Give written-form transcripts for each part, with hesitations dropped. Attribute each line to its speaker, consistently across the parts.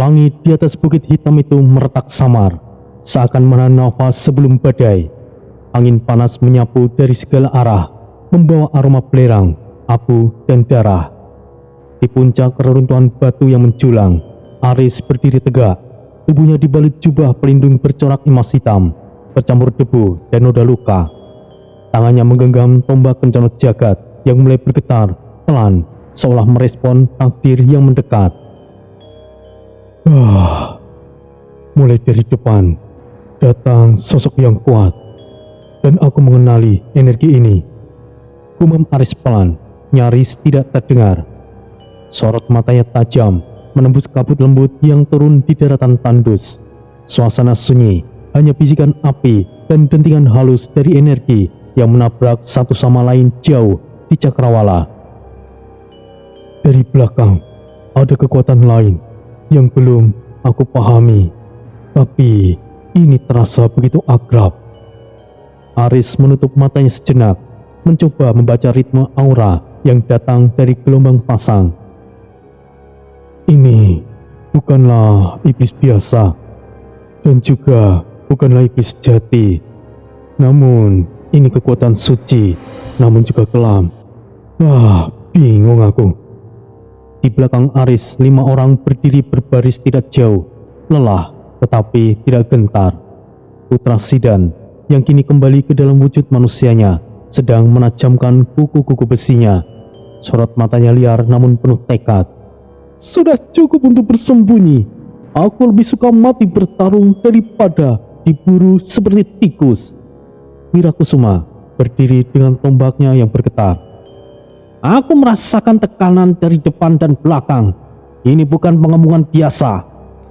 Speaker 1: Langit di atas bukit hitam itu meretak samar, seakan menahan nafas sebelum badai. Angin panas menyapu dari segala arah, membawa aroma belerang, abu, dan darah. Di puncak reruntuhan batu yang menjulang, Aris berdiri tegak. Tubuhnya dibalut jubah pelindung bercorak emas hitam, bercampur debu dan noda luka. Tangannya menggenggam tombak kencana jagat yang mulai bergetar pelan, seolah merespon takdir yang mendekat. Mulai dari depan, datang sosok yang kuat. Dan aku mengenali energi ini. Gumam Aris pelan, nyaris tidak terdengar. Sorot matanya tajam, menembus kabut lembut yang turun di daratan tandus. Suasana sunyi, hanya bisikan api dan dentingan halus dari energi yang menabrak satu sama lain jauh di cakrawala. Dari belakang, ada kekuatan lain yang belum aku pahami, tapi ini terasa begitu akrab. Aris menutup matanya sejenak, mencoba membaca ritme aura yang datang dari gelombang pasang. Ini bukanlah iblis biasa, dan juga bukanlah iblis jati. Namun, ini kekuatan suci, namun juga kelam. Bingung aku. Di belakang Aris, 5 orang berdiri berbaris tidak jauh, lelah tetapi tidak gentar. Putra Sidan yang kini kembali ke dalam wujud manusianya sedang menajamkan kuku-kuku besinya. Sorot matanya liar namun penuh tekad. Sudah cukup untuk bersembunyi. Aku lebih suka mati bertarung daripada diburu seperti tikus. Wirakusuma berdiri dengan tombaknya yang bergetar. Aku merasakan tekanan dari depan dan belakang. Ini bukan pengemungan biasa.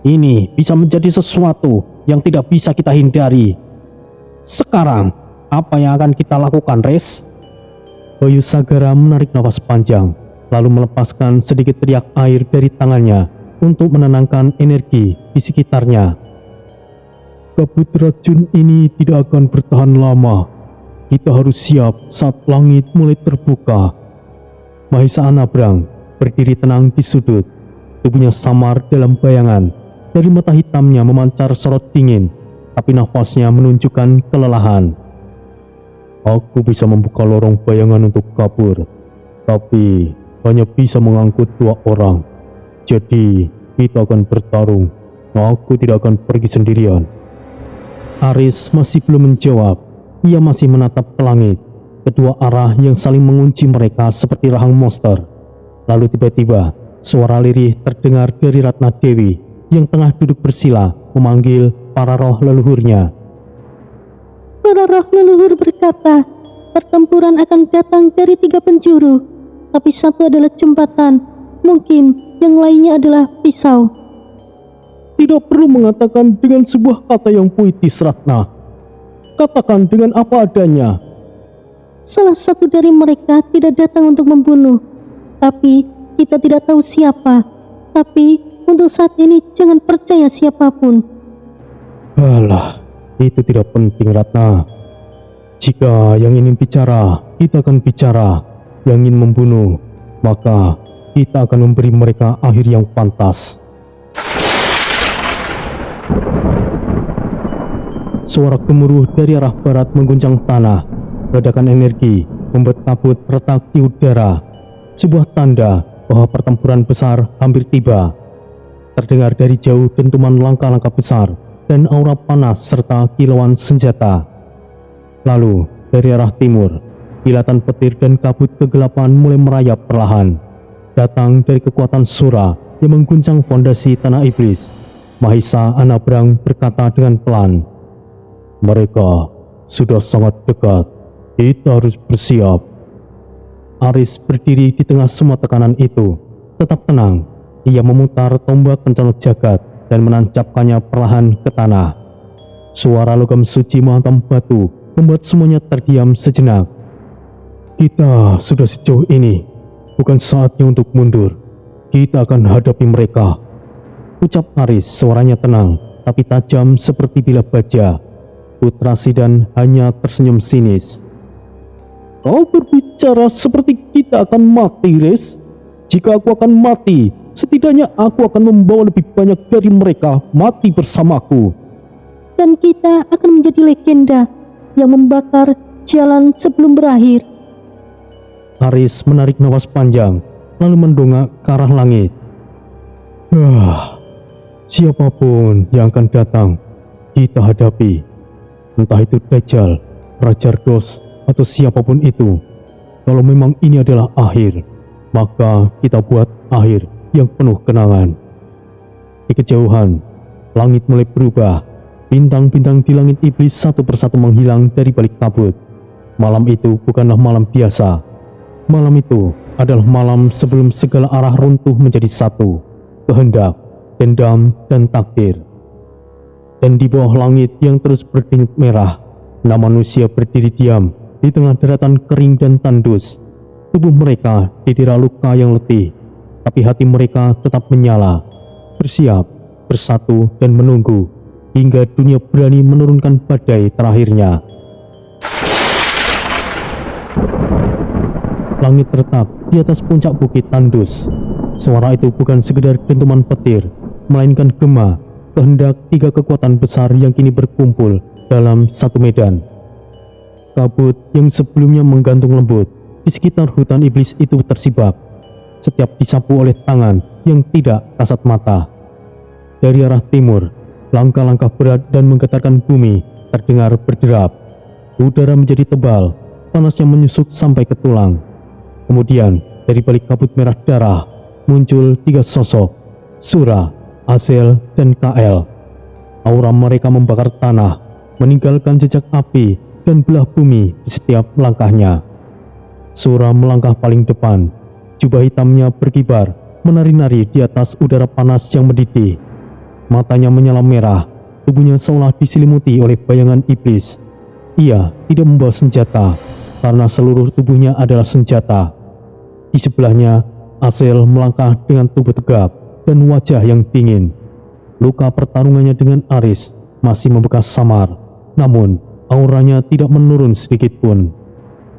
Speaker 1: Ini bisa menjadi sesuatu yang tidak bisa kita hindari. Sekarang, apa yang akan kita lakukan, Res? Bayu Sagara menarik nafas panjang, lalu melepaskan sedikit teriak air dari tangannya untuk menenangkan energi di sekitarnya. Kabut racun ini tidak akan bertahan lama. Kita harus siap saat langit mulai terbuka. Mahisa Anabrang berdiri tenang di sudut. Tubuhnya samar dalam bayangan. Dari mata hitamnya memancar sorot dingin, tapi nafasnya menunjukkan kelelahan. Aku bisa membuka lorong bayangan untuk kabur, tapi hanya bisa mengangkut 2 orang. Jadi, kita akan bertarung. Aku tidak akan pergi sendirian. Aris masih belum menjawab. Ia masih menatap ke langit. Kedua arah yang saling mengunci mereka seperti rahang monster. Lalu tiba-tiba, suara lirih terdengar dari Ratna Dewi yang tengah duduk bersila memanggil para roh leluhurnya.
Speaker 2: Para roh leluhur berkata, pertempuran akan datang dari 3 penjuru, tapi satu adalah jembatan, mungkin yang lainnya adalah pisau.
Speaker 1: Tidak perlu mengatakan dengan sebuah kata yang puitis, Ratna. Katakan dengan apa adanya.
Speaker 2: Salah satu dari mereka tidak datang untuk membunuh, tapi kita tidak tahu siapa. Tapi untuk saat ini jangan percaya siapapun.
Speaker 1: Alah, itu tidak penting, Ratna. Jika yang ingin bicara, kita akan bicara. Yang ingin membunuh, maka kita akan memberi mereka akhir yang pantas. Suara gemuruh dari arah barat mengguncang tanah. Ledakan energi membuat kabut retak di udara. Sebuah tanda bahwa pertempuran besar hampir tiba. Terdengar dari jauh dentuman langkah-langkah besar dan aura panas serta kilauan senjata. Lalu, dari arah timur, kilatan petir dan kabut kegelapan mulai merayap perlahan. Datang dari kekuatan Sura yang mengguncang fondasi tanah iblis. Mahisa Anabrang berkata dengan pelan, "Mereka sudah sangat dekat. Kita harus bersiap." Aris berdiri di tengah semua tekanan itu, tetap tenang. Ia memutar tombak pencana jagat dan menancapkannya perlahan ke tanah. Suara logam suci menghantam batu membuat semuanya terdiam sejenak. Kita sudah sejauh ini, bukan saatnya untuk mundur. Kita akan hadapi mereka. Ucap Aris, suaranya tenang tapi tajam seperti bilah baja. Putra Sidan hanya tersenyum sinis. Kau berbicara seperti kita akan mati, Res. Jika aku akan mati, setidaknya aku akan membawa lebih banyak dari mereka mati bersamaku.
Speaker 2: Dan kita akan menjadi legenda yang membakar jalan sebelum berakhir.
Speaker 1: Aris menarik napas panjang, lalu mendongak ke arah langit. Siapapun yang akan datang, kita hadapi. Entah itu Dajjal, Raja Argos, atau siapapun itu. Kalau memang ini adalah akhir, maka kita buat akhir yang penuh kenangan. Di kejauhan, langit mulai berubah. Bintang-bintang di langit iblis satu persatu menghilang dari balik kabut. Malam itu bukanlah malam biasa. Malam itu adalah malam sebelum segala arah runtuh menjadi satu. Kehendak, dendam, dan takdir. Dan di bawah langit yang terus berdenyut merah, 6 manusia berdiri diam di tengah daratan kering dan tandus. Tubuh mereka didera luka yang letih, tapi hati mereka tetap menyala, bersiap, bersatu, dan menunggu hingga dunia berani menurunkan badai terakhirnya. Langit retak di atas puncak bukit tandus. Suara itu bukan sekedar dentuman petir, melainkan gema, kehendak 3 kekuatan besar yang kini berkumpul dalam satu medan. Kabut yang sebelumnya menggantung lembut di sekitar hutan iblis itu tersibak, setiap disapu oleh tangan yang tidak kasat mata. Dari arah timur, langkah-langkah berat dan menggetarkan bumi terdengar berderap. Udara menjadi tebal, panas yang menyusuk sampai ke tulang. Kemudian, dari balik kabut merah darah, muncul 3 sosok, Sura, Azel, dan Kael. Aura mereka membakar tanah, meninggalkan jejak api dan belah bumi di setiap langkahnya. Sura melangkah paling depan, jubah hitamnya berkibar, menari-nari di atas udara panas yang mendidih. Matanya menyala merah, tubuhnya seolah diselimuti oleh bayangan iblis. Ia tidak membawa senjata, karena seluruh tubuhnya adalah senjata. Di sebelahnya, Azel melangkah dengan tubuh tegap dan wajah yang dingin. Luka pertarungannya dengan Aris masih membekas samar, namun auranya tidak menurun sedikit pun.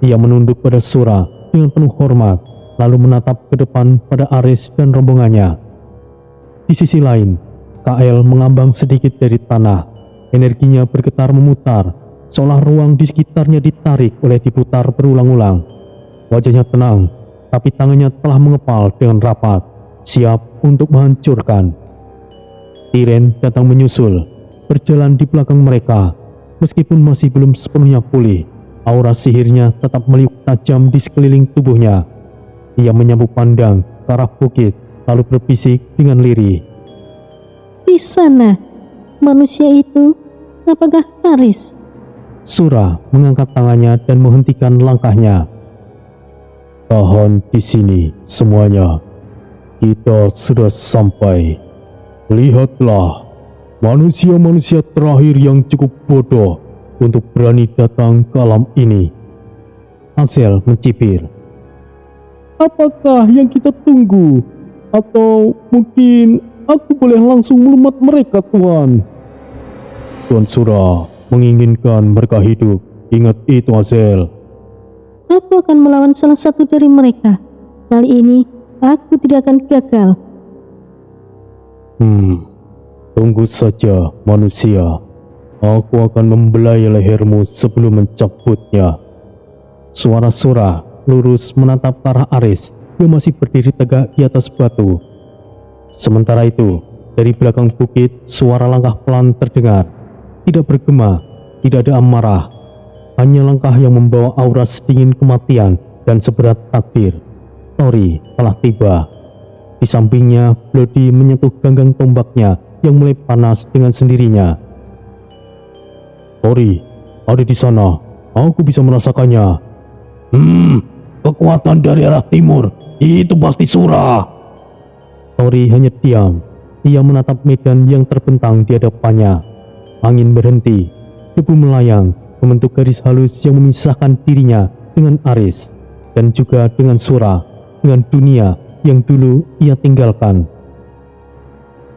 Speaker 1: Ia menunduk pada Sura dengan penuh hormat, lalu menatap ke depan pada Aris dan rombongannya. Di sisi lain, Kael mengambang sedikit dari tanah. Energinya bergetar memutar, seolah ruang di sekitarnya ditarik oleh diputar berulang-ulang. Wajahnya tenang, tapi tangannya telah mengepal dengan rapat, siap untuk menghancurkan. Tiren datang menyusul, berjalan di belakang mereka. Meskipun masih belum sepenuhnya pulih, aura sihirnya tetap meliuk tajam di sekeliling tubuhnya. Ia menyapu pandang ke arah bukit, lalu berbisik dengan lirih.
Speaker 2: Di sana, manusia itu, apakah Aris?
Speaker 1: Sura mengangkat tangannya dan menghentikan langkahnya. Tahan di sini semuanya. Kita sudah sampai. Lihatlah, manusia-manusia terakhir yang cukup bodoh untuk berani datang ke alam ini. Azel mencibir. Apakah yang kita tunggu? Atau mungkin aku boleh langsung melumat mereka, Tuan? Tuan Sura menginginkan mereka hidup. Ingat itu, Azel.
Speaker 2: Aku akan melawan salah satu dari mereka. Kali ini, aku tidak akan gagal.
Speaker 1: Tunggu saja, manusia. Aku akan membelai lehermu sebelum mencabutnya. Suara Sura lurus menatap ke arah Aris yang masih berdiri tegak di atas batu. Sementara itu, dari belakang bukit suara langkah pelan terdengar. Tidak bergema, tidak ada amarah, hanya langkah yang membawa aura sedingin kematian dan seberat takdir. Tori telah tiba. Di sampingnya, Bloody menyentuh ganggang tombaknya yang mulai panas dengan sendirinya. Tori, ada di sana. Aku bisa merasakannya. Kekuatan dari arah timur. Itu pasti Sura. Tori hanya diam. Ia menatap medan yang terbentang di hadapannya. Angin berhenti. Debu melayang, membentuk garis halus yang memisahkan dirinya dengan Aris, dan juga dengan Sura, dengan dunia yang dulu ia tinggalkan.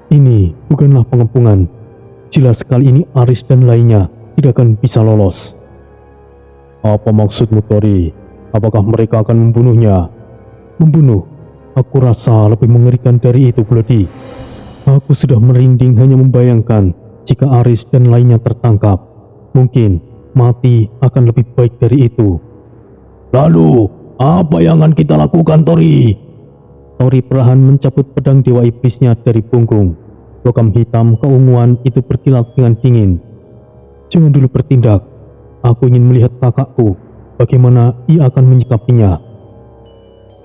Speaker 1: Ini bukanlah pengepungan. Jelas kali ini Aris dan lainnya tidak akan bisa lolos. Apa maksudmu, Tori? Apakah mereka akan membunuhnya? Membunuh? Aku rasa lebih mengerikan dari itu, Glody. Aku sudah merinding hanya membayangkan jika Aris dan lainnya tertangkap. Mungkin mati akan lebih baik dari itu. Lalu, apa yang akan kita lakukan, Tori? Tori perlahan mencabut pedang dewa iblisnya dari punggung. Logam hitam keunguan itu berkilat dengan dingin. Jangan dulu bertindak. Aku ingin melihat kakakku, bagaimana ia akan menyikapinya.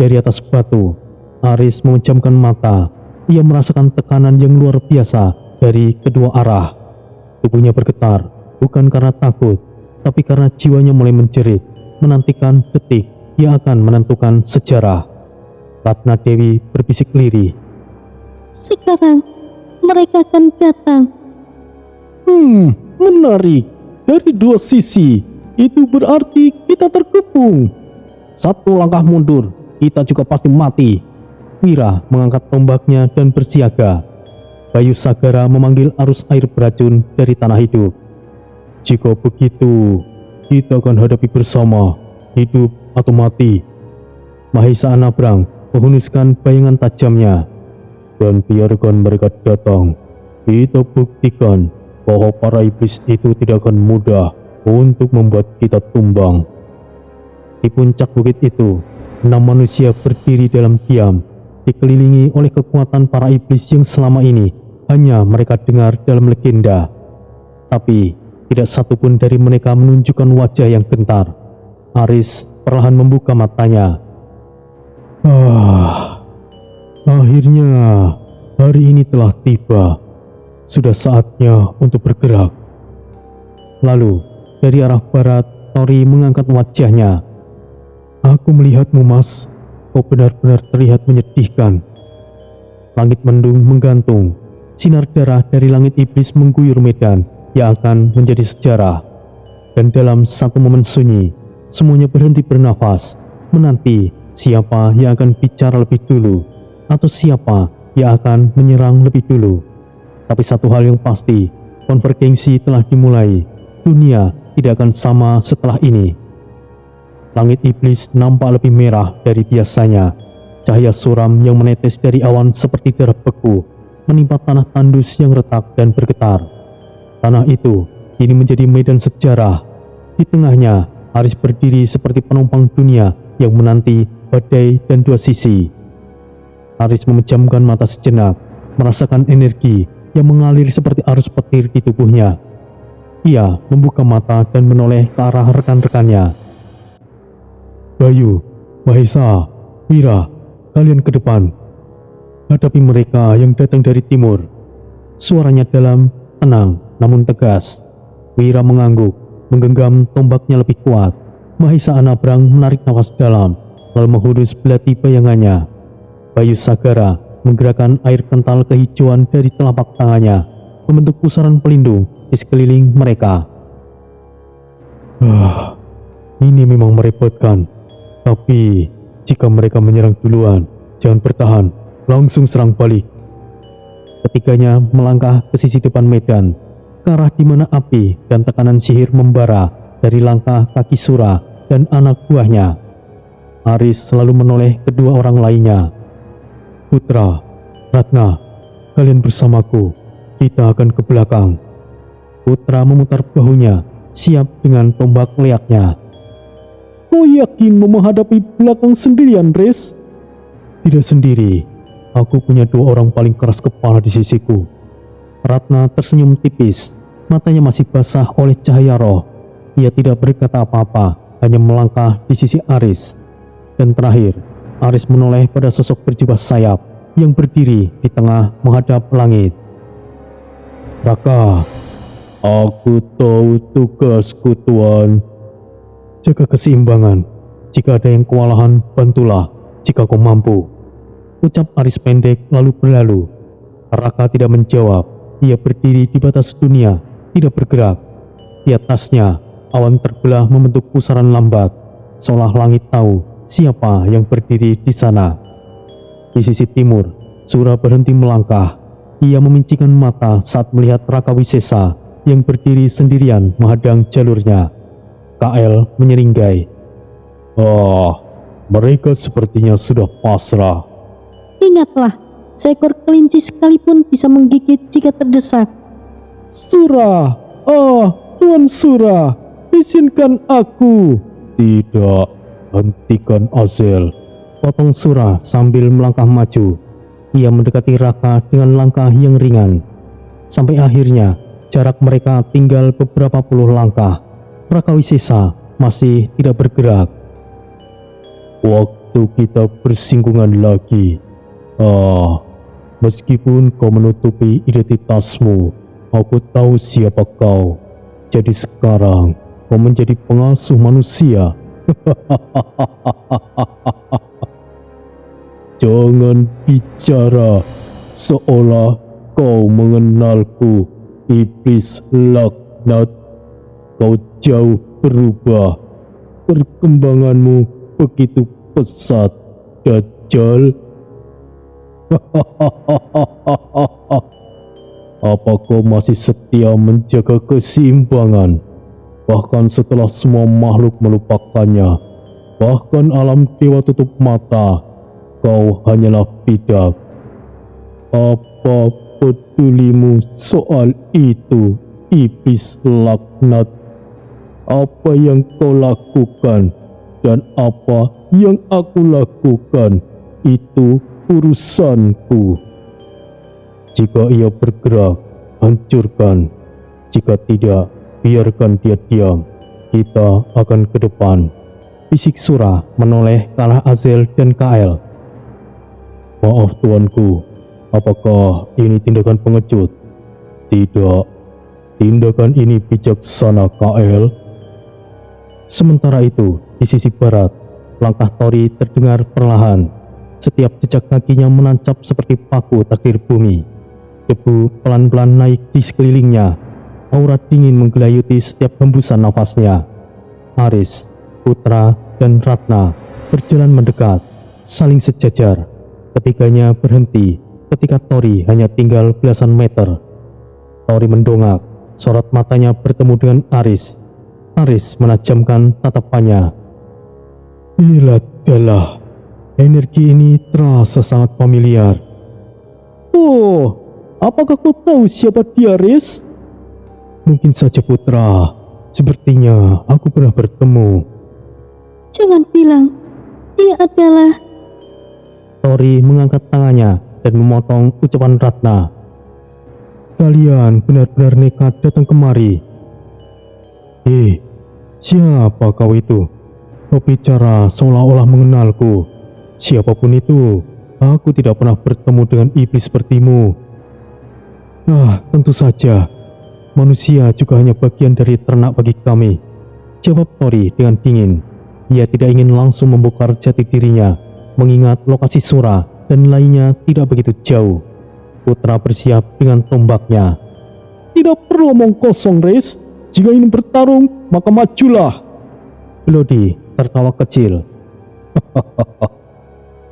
Speaker 1: Dari atas batu, Aris memejamkan mata. Ia merasakan tekanan yang luar biasa dari kedua arah. Tubuhnya bergetar, bukan karena takut, tapi karena jiwanya mulai menjerit, menantikan detik ia akan menentukan sejarah. Ratna Dewi berbisik lirih.
Speaker 2: Sekarang mereka akan datang.
Speaker 1: Menarik. Dari dua sisi, itu berarti kita terkepung. Satu langkah mundur, kita juga pasti mati. Wira mengangkat tombaknya dan bersiaga. Bayu Sagara memanggil arus air beracun dari tanah hidup. Jika begitu, kita akan hadapi bersama, hidup atau mati. Mahesa Anabrang menghunuskan bayangan tajamnya. Dan biarkan mereka datang. Kita buktikan bahwa para iblis itu tidak akan mudah untuk membuat kita tumbang. Di puncak bukit itu, 6 manusia berdiri dalam diam, dikelilingi oleh kekuatan para iblis yang selama ini hanya mereka dengar dalam legenda. Tapi tidak satupun dari mereka menunjukkan wajah yang gentar. Aris perlahan membuka matanya. Akhirnya hari ini telah tiba. Sudah saatnya untuk bergerak. Lalu dari arah barat, Tori mengangkat wajahnya. Aku melihatmu, Mas. Kau benar-benar terlihat menyedihkan. Langit mendung menggantung. Sinar darah dari langit iblis mengguyur medan yang akan menjadi sejarah. Dan dalam satu momen sunyi, semuanya berhenti bernafas, menanti siapa yang akan bicara lebih dulu, atau siapa yang akan menyerang lebih dulu. Tapi satu hal yang pasti, konvergensi telah dimulai. Dunia tidak akan sama setelah ini. Langit iblis nampak lebih merah dari biasanya. Cahaya suram yang menetes dari awan seperti darah beku menimpa tanah tandus yang retak dan bergetar. Tanah itu kini menjadi medan sejarah. Di tengahnya, Aris berdiri seperti penumpang dunia yang menanti badai dan dua sisi. Aris memejamkan mata sejenak, merasakan energi yang mengalir seperti arus petir di tubuhnya. Ia membuka mata dan menoleh ke arah rekan-rekannya. Bayu, Mahesa, Wira, kalian ke depan. Hadapi mereka yang datang dari timur. Suaranya dalam, tenang, namun tegas. Wira mengangguk, menggenggam tombaknya lebih kuat. Mahesa Anabrang menarik nafas dalam, lalu menghunus belati bayangannya. Bayu Sagara menggerakkan air kental kehijauan dari telapak tangannya, membentuk pusaran pelindung di sekeliling mereka. Ini memang merepotkan. Tapi jika mereka menyerang duluan, jangan bertahan, langsung serang balik. Ketiganya melangkah ke sisi depan medan, ke arah di mana api dan tekanan sihir membara dari langkah kaki Sura dan anak buahnya. Aris selalu menoleh kedua orang lainnya. Putra, Ratna, kalian bersamaku. Kita akan ke belakang. Putra memutar bahunya, siap dengan tombak leaknya. Kau yakin mau menghadapi belakang sendirian, Res? Tidak sendiri. Aku punya dua orang paling keras kepala di sisiku. Ratna tersenyum tipis. Matanya masih basah oleh cahaya roh. Ia tidak berkata apa-apa, hanya melangkah di sisi Aris. Dan terakhir, Aris menoleh pada sosok berjubah sayap yang berdiri di tengah menghadap langit. Raka, aku tahu tugasku, Tuan. Jaga keseimbangan. Jika ada yang kewalahan, bantulah jika kau mampu. Ucap Aris pendek lalu berlalu. Raka tidak menjawab. Ia berdiri di batas dunia, tidak bergerak. Di atasnya, awan terbelah membentuk pusaran lambat, seolah langit tahu siapa yang berdiri di sana. Di sisi timur, Sura berhenti melangkah. Ia memincingkan mata saat melihat Raka Wisesa yang berdiri sendirian menghadang jalurnya. KL menyeringai. Mereka sepertinya sudah pasrah.
Speaker 2: Ingatlah, seekor kelinci sekalipun bisa menggigit jika terdesak.
Speaker 1: Sura, Tuan Sura, izinkan aku. Tidak, hentikan Azel. Potong Sura sambil melangkah maju. Ia mendekati Raka dengan langkah yang ringan. Sampai akhirnya, jarak mereka tinggal beberapa puluh langkah. Raka Wisesa masih tidak bergerak. Waktu kita bersinggungan lagi. Meskipun kau menutupi identitasmu, aku tahu siapa kau. Jadi sekarang kau menjadi pengasuh manusia. Jangan bicara seolah kau mengenalku, iblis laknat. Kau jauh berubah. Perkembanganmu begitu pesat, Dajjal. Apa kau masih setia menjaga keseimbangan? Bahkan setelah semua makhluk melupakannya, bahkan alam dewa tutup mata, kau hanyalah bidak. Apa pedulimu soal itu, iblis laknat? Apa yang kau lakukan dan apa yang aku lakukan itu urusanku. Jika ia bergerak, hancurkan. Jika tidak, biarkan dia diam. Kita akan ke depan. Bisik Sura menoleh ke arah Azel dan Kael. Maaf tuanku, apakah ini tindakan pengecut? Tidak, tindakan ini bijaksana, Kael. Sementara itu, di sisi barat, langkah Tori terdengar perlahan. Setiap jejak kakinya menancap seperti paku takdir bumi. Debu pelan-pelan naik di sekelilingnya. Aura dingin menggelayuti setiap hembusan nafasnya. Aris, Putra, dan Ratna berjalan mendekat, saling sejajar. Ketiganya berhenti ketika Tori hanya tinggal belasan meter. Tori mendongak, sorot matanya bertemu dengan Aris. Aris menajamkan tatapannya. Iladalah, energi ini terasa sangat familiar. Oh, apakah kau tahu siapa dia, Aris? Mungkin saja Putra, sepertinya aku pernah bertemu.
Speaker 2: Jangan bilang, dia adalah...
Speaker 1: Tori mengangkat tangannya dan memotong ucapan Ratna. Kalian benar-benar nekat datang kemari. Siapa kau itu? Kau bicara seolah-olah mengenalku. Siapapun itu, aku tidak pernah bertemu dengan iblis sepertimu. Tentu saja. Manusia juga hanya bagian dari ternak bagi kami, jawab Tori dengan dingin. Ia tidak ingin langsung membongkar jati dirinya, mengingat lokasi Sura dan lainnya tidak begitu jauh. Putra bersiap dengan tombaknya. Tidak perlu omong kosong, Riz. Jika ingin bertarung, maka majulah. Bloody tertawa kecil.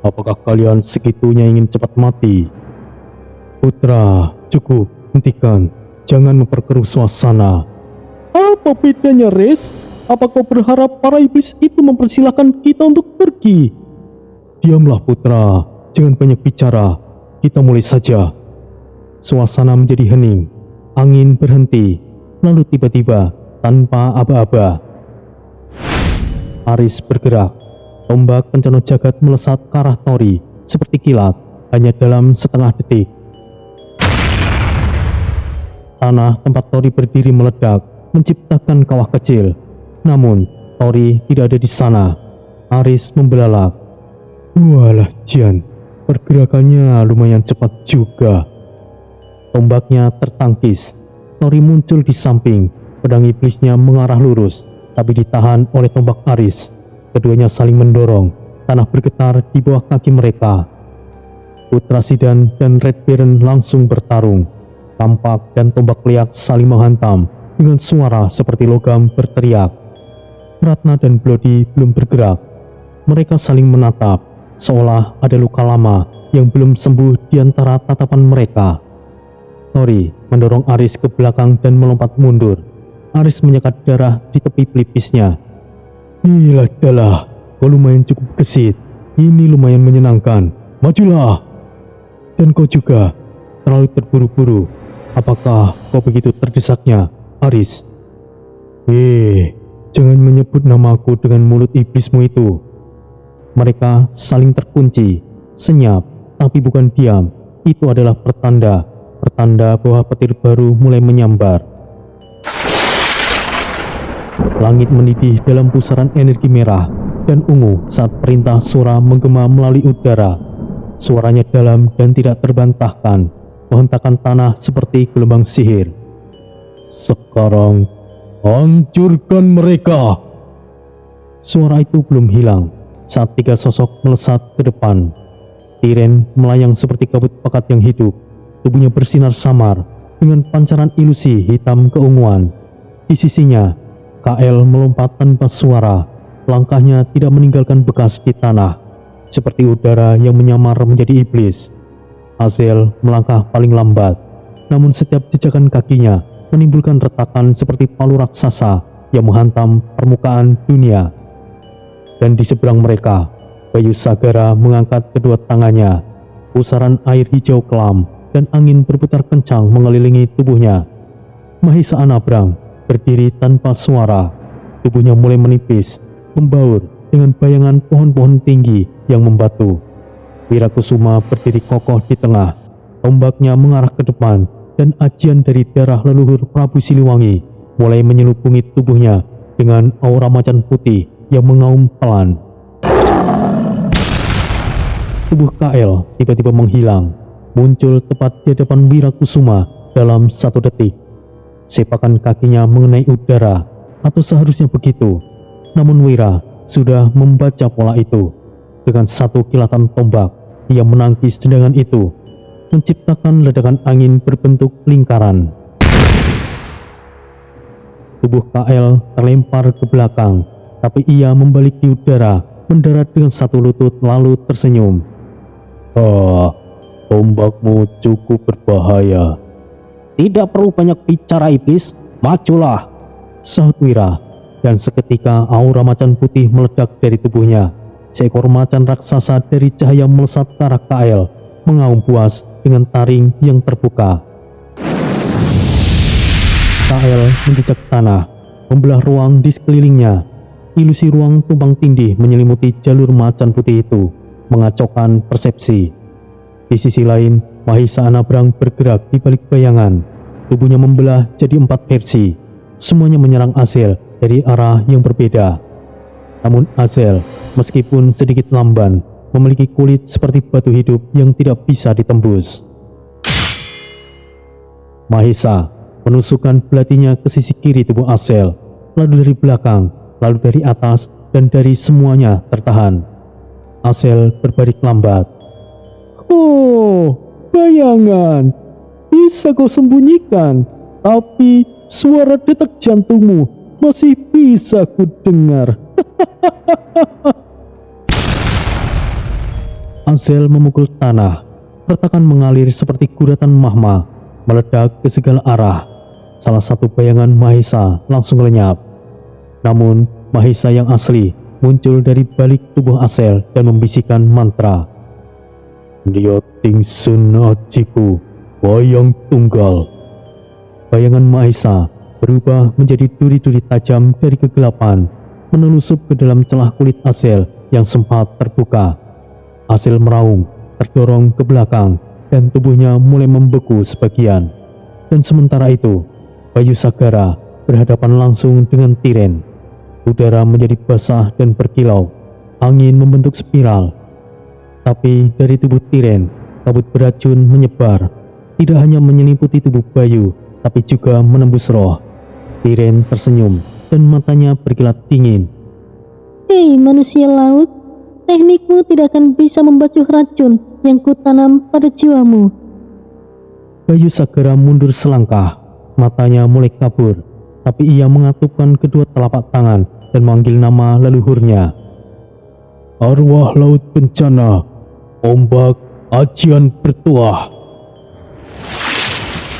Speaker 1: Apakah kalian segitunya ingin cepat mati? Putra, cukup, hentikan. Jangan memperkeruh suasana. Apa bedanya, Riz? Apa kau berharap para iblis itu mempersilahkan kita untuk pergi? Diamlah, Putra. Jangan banyak bicara. Kita mulai saja. Suasana menjadi hening. Angin berhenti. Lalu tiba-tiba, tanpa aba-aba, Aris bergerak. Tombak pencono jagat melesat ke arah Tori seperti kilat, hanya dalam setengah detik. Tanah tempat Tori berdiri meledak, menciptakan kawah kecil. Namun, Tori tidak ada di sana. Aris membelalak. Walah Jian, pergerakannya lumayan cepat juga. Tombaknya tertangkis. Tori muncul di samping, pedang iblisnya mengarah lurus, tapi ditahan oleh tombak Aris. Keduanya saling mendorong, tanah bergetar di bawah kaki mereka. Putra Sidan dan Red Baron langsung bertarung. Tampak dan tombak liak saling menghantam dengan suara seperti logam berteriak. Ratna dan Bloody belum bergerak. Mereka saling menatap, seolah ada luka lama yang belum sembuh di antara tatapan mereka. Tori mendorong Aris ke belakang dan melompat mundur. Aris menyekat darah di tepi pelipisnya. Iladalah, kau lumayan cukup gesit. Ini lumayan menyenangkan. Majulah. Dan kau juga terlalu terburu-buru. Apakah kau begitu terdesaknya, Aris? Jangan menyebut namaku dengan mulut iblismu itu. Mereka saling terkunci, senyap, tapi bukan diam. Itu adalah pertanda bahwa petir baru mulai menyambar. Langit mendidih dalam pusaran energi merah dan ungu saat perintah suara menggema melalui udara. Suaranya dalam dan tidak terbantahkan, menghentakkan tanah seperti gelombang sihir. Sekarang, hancurkan mereka! Suara itu belum hilang saat 3 sosok melesat ke depan. Tiren melayang seperti kabut pekat yang hidup. Tubuhnya bersinar samar dengan pancaran ilusi hitam keunguan. Di sisinya, KL melompat tanpa suara. Langkahnya tidak meninggalkan bekas di tanah, seperti udara yang menyamar menjadi iblis. Azel melangkah paling lambat, namun setiap jejakan kakinya menimbulkan retakan seperti palu raksasa yang menghantam permukaan dunia. Dan di seberang mereka, Bayu Sagara mengangkat kedua tangannya. Pusaran air hijau kelam dan angin berputar kencang mengelilingi tubuhnya. Mahisa Anabrang berdiri tanpa suara. Tubuhnya mulai menipis, membaur dengan bayangan pohon-pohon tinggi yang membatu. Wirakusuma berdiri kokoh di tengah. Tombaknya mengarah ke depan dan ajian dari darah leluhur Prabu Siliwangi mulai menyelubungi tubuhnya dengan aura macan putih yang mengaum pelan. Tubuh KL tiba-tiba menghilang, muncul tepat di hadapan Wirakusuma dalam 1 detik. Sepakan kakinya mengenai udara, atau seharusnya begitu. Namun Wira sudah membaca pola itu. Dengan 1 kilatan tombak, ia menangkis tendangan itu, menciptakan ledakan angin berbentuk lingkaran. Tubuh KL terlempar ke belakang, tapi ia membalik di udara, mendarat dengan 1 lutut lalu tersenyum. Tombakmu cukup berbahaya. Tidak perlu banyak bicara, iblis. Majulah, sahut Wira. Dan seketika aura macan putih meledak dari tubuhnya. Seekor macan raksasa dari cahaya melesat ke arah KL, mengaum puas dengan taring yang terbuka. KL menjejak tanah, membelah ruang di sekelilingnya. Ilusi ruang tumpang tindih menyelimuti jalur macan putih itu, mengacaukan persepsi. Di sisi lain, Mahisa Anabrang bergerak di balik bayangan. Tubuhnya membelah jadi 4 versi. Semuanya menyerang Azel dari arah yang berbeda. Namun Azel, meskipun sedikit lamban, memiliki kulit seperti batu hidup yang tidak bisa ditembus. Mahisa menusukkan belatinya ke sisi kiri tubuh Azel, lalu dari belakang, lalu dari atas, dan dari semuanya tertahan. Azel berbaring lambat. Bayangan, bisa kau sembunyikan, tapi suara detak jantungmu masih bisa ku dengar. Azel memukul tanah, retakan mengalir seperti guratan magma, meledak ke segala arah. Salah satu bayangan Mahisa langsung lenyap. Namun, Mahisa yang asli muncul dari balik tubuh Azel dan membisikkan mantra. Dioting Sun Ajiku, Wayang Tunggal. Bayangan Mahisa berubah menjadi duri-duri tajam dari kegelapan, menelusup ke dalam celah kulit Azel yang sempat terbuka. Azel meraung, terdorong ke belakang, dan tubuhnya mulai membeku sebagian. Dan sementara itu, Bayu Sagara berhadapan langsung dengan Tiren. Udara menjadi basah dan berkilau, angin membentuk spiral. Tapi dari tubuh Tiren, kabut beracun menyebar, tidak hanya menyelimuti tubuh Bayu, tapi juga menembus roh. Tiren tersenyum dan matanya berkilat dingin.
Speaker 2: Hei manusia laut, teknikmu tidak akan bisa membasuh racun yang kutanam pada jiwamu.
Speaker 1: Bayu Sagara mundur selangkah, matanya mulai kabur, tapi ia mengatupkan kedua telapak tangan dan memanggil nama leluhurnya. Arwah laut bencana, ombak ajian bertuah.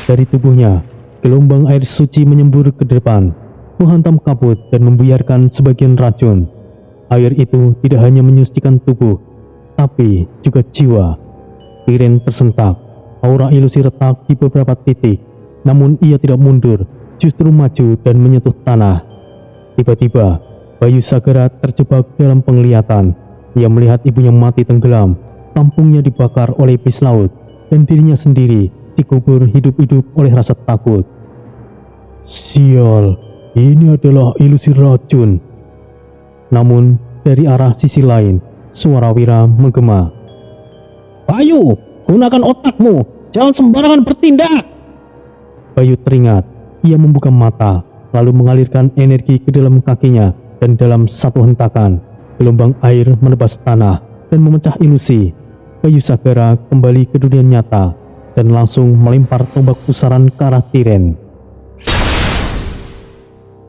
Speaker 1: Dari tubuhnya, gelombang air suci menyembur ke depan, menghantam kabut dan membuyarkan sebagian racun. Air itu tidak hanya menyucikan tubuh, tapi juga jiwa. Tiren tersentak. Aura ilusi retak di beberapa titik, namun ia tidak mundur, justru maju dan menyentuh tanah. Tiba-tiba, Bayu Sagara terjebak dalam penglihatan. Ia melihat ibunya mati tenggelam, kampungnya dibakar oleh iblis laut, dan dirinya sendiri dikubur hidup-hidup oleh rasa takut. Sial, ini adalah ilusi racun. Namun, dari arah sisi lain, suara Wira menggema. Bayu, gunakan otakmu, jangan sembarangan bertindak. Bayu teringat, ia membuka mata, lalu mengalirkan energi ke dalam kakinya, dan dalam satu hentakan, gelombang air menebas tanah dan memecah ilusi. Bayu Sagara kembali ke dunia nyata, dan langsung melempar tombak pusaran ke arah Tiren.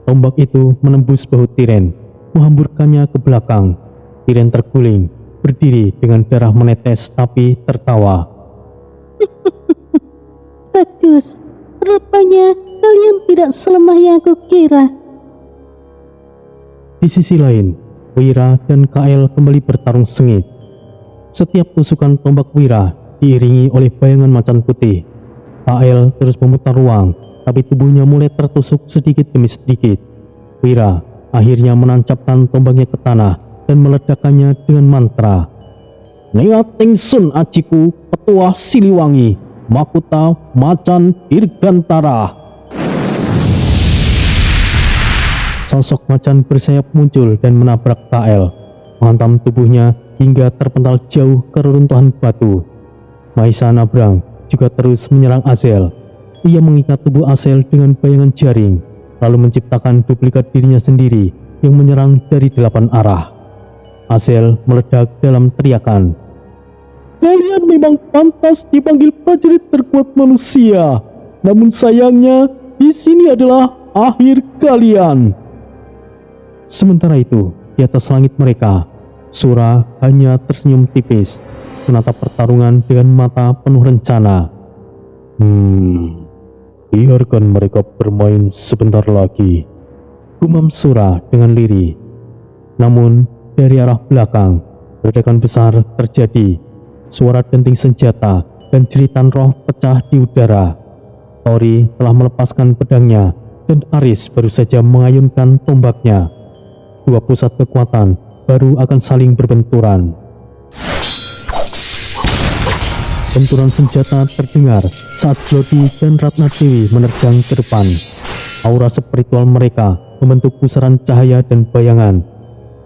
Speaker 1: Tombak itu menembus bahu Tiren, menghamburkannya ke belakang. Tiren terguling, berdiri dengan darah menetes tapi tertawa.
Speaker 2: Bagus, rupanya kalian tidak selemah yang aku kira.
Speaker 1: Di sisi lain, Wira dan Kael kembali bertarung sengit. Setiap tusukan tombak Wira diiringi oleh bayangan macan putih. Kael terus memutar ruang, tapi tubuhnya mulai tertusuk sedikit demi sedikit. Wira akhirnya menancapkan tombaknya ke tanah dan meledakkannya dengan mantra. Neating Sun Ajiku, Petua Siliwangi, Makuta Macan Dirgantara. Sosok macan bersayap muncul dan menabrak Kael, menghantam tubuhnya hingga terpental jauh ke reruntuhan batu. Maisa Nabrang juga terus menyerang Azel. Ia mengikat tubuh Azel dengan bayangan jaring, lalu menciptakan duplikat dirinya sendiri yang menyerang dari 8 arah. Azel meledak dalam teriakan. Kalian memang pantas dipanggil prajurit terkuat manusia, namun sayangnya di sini adalah akhir kalian. Sementara itu, di atas langit mereka, Sura hanya tersenyum tipis, menatap pertarungan dengan mata penuh rencana. Biarkan mereka bermain sebentar lagi, gumam Sura dengan lirih. Namun, dari arah belakang, ledakan besar terjadi. Suara denting senjata dan jeritan roh pecah di udara. Tori telah melepaskan pedangnya, dan Aris baru saja mengayunkan tombaknya. Dua pusat kekuatan baru akan saling berbenturan. Benturan senjata terdengar saat Glodi dan Ratna Dewi menerjang ke depan. Aura spiritual mereka membentuk pusaran cahaya dan bayangan.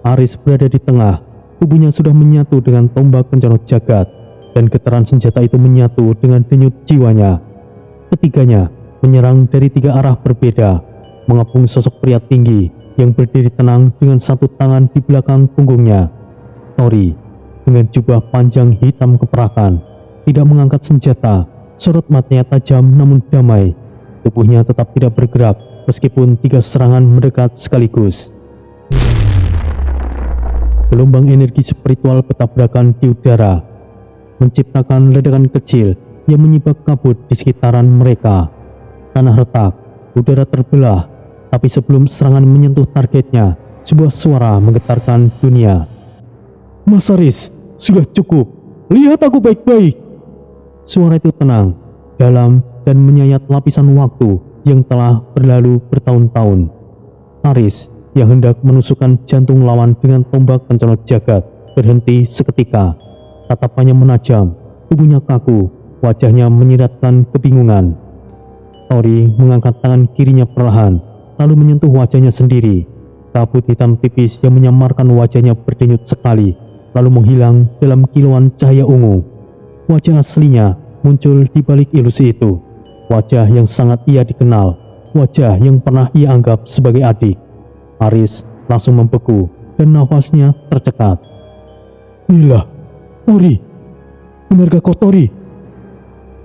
Speaker 1: Aris berada di tengah, tubuhnya sudah menyatu dengan tombak pencono jagat, dan getaran senjata itu menyatu dengan denyut jiwanya. Ketiganya menyerang dari 3 arah berbeda, mengepung sosok pria tinggi yang berdiri tenang dengan satu tangan di belakang punggungnya. Tori, dengan jubah panjang hitam keperakan, tidak mengangkat senjata. Sorot matanya tajam namun damai. Tubuhnya tetap tidak bergerak meskipun 3 serangan mendekat sekaligus. Gelombang energi spiritual bertabrakan di udara, menciptakan ledakan kecil yang menyibak kabut di sekitaran mereka. Tanah retak, udara terbelah, tapi sebelum serangan menyentuh targetnya, sebuah suara menggetarkan dunia. Mas Aris, sudah cukup. Lihat aku baik-baik. Suara itu tenang, dalam, dan menyayat lapisan waktu yang telah berlalu bertahun-tahun. Aris, yang hendak menusukkan jantung lawan dengan tombak pencono jagat, berhenti seketika. Tatapannya menajam, tubuhnya kaku, wajahnya menyiratkan kebingungan. Tori mengangkat tangan kirinya perlahan, lalu menyentuh wajahnya sendiri. Kabut hitam tipis yang menyamarkan wajahnya berdenyut sekali, lalu menghilang dalam kilauan cahaya ungu. Wajah aslinya muncul di balik ilusi itu. Wajah yang sangat ia dikenal, wajah yang pernah ia anggap sebagai adik. Aris langsung membeku dan nafasnya tercekat. Gila, Tori, benarkah kau Tori?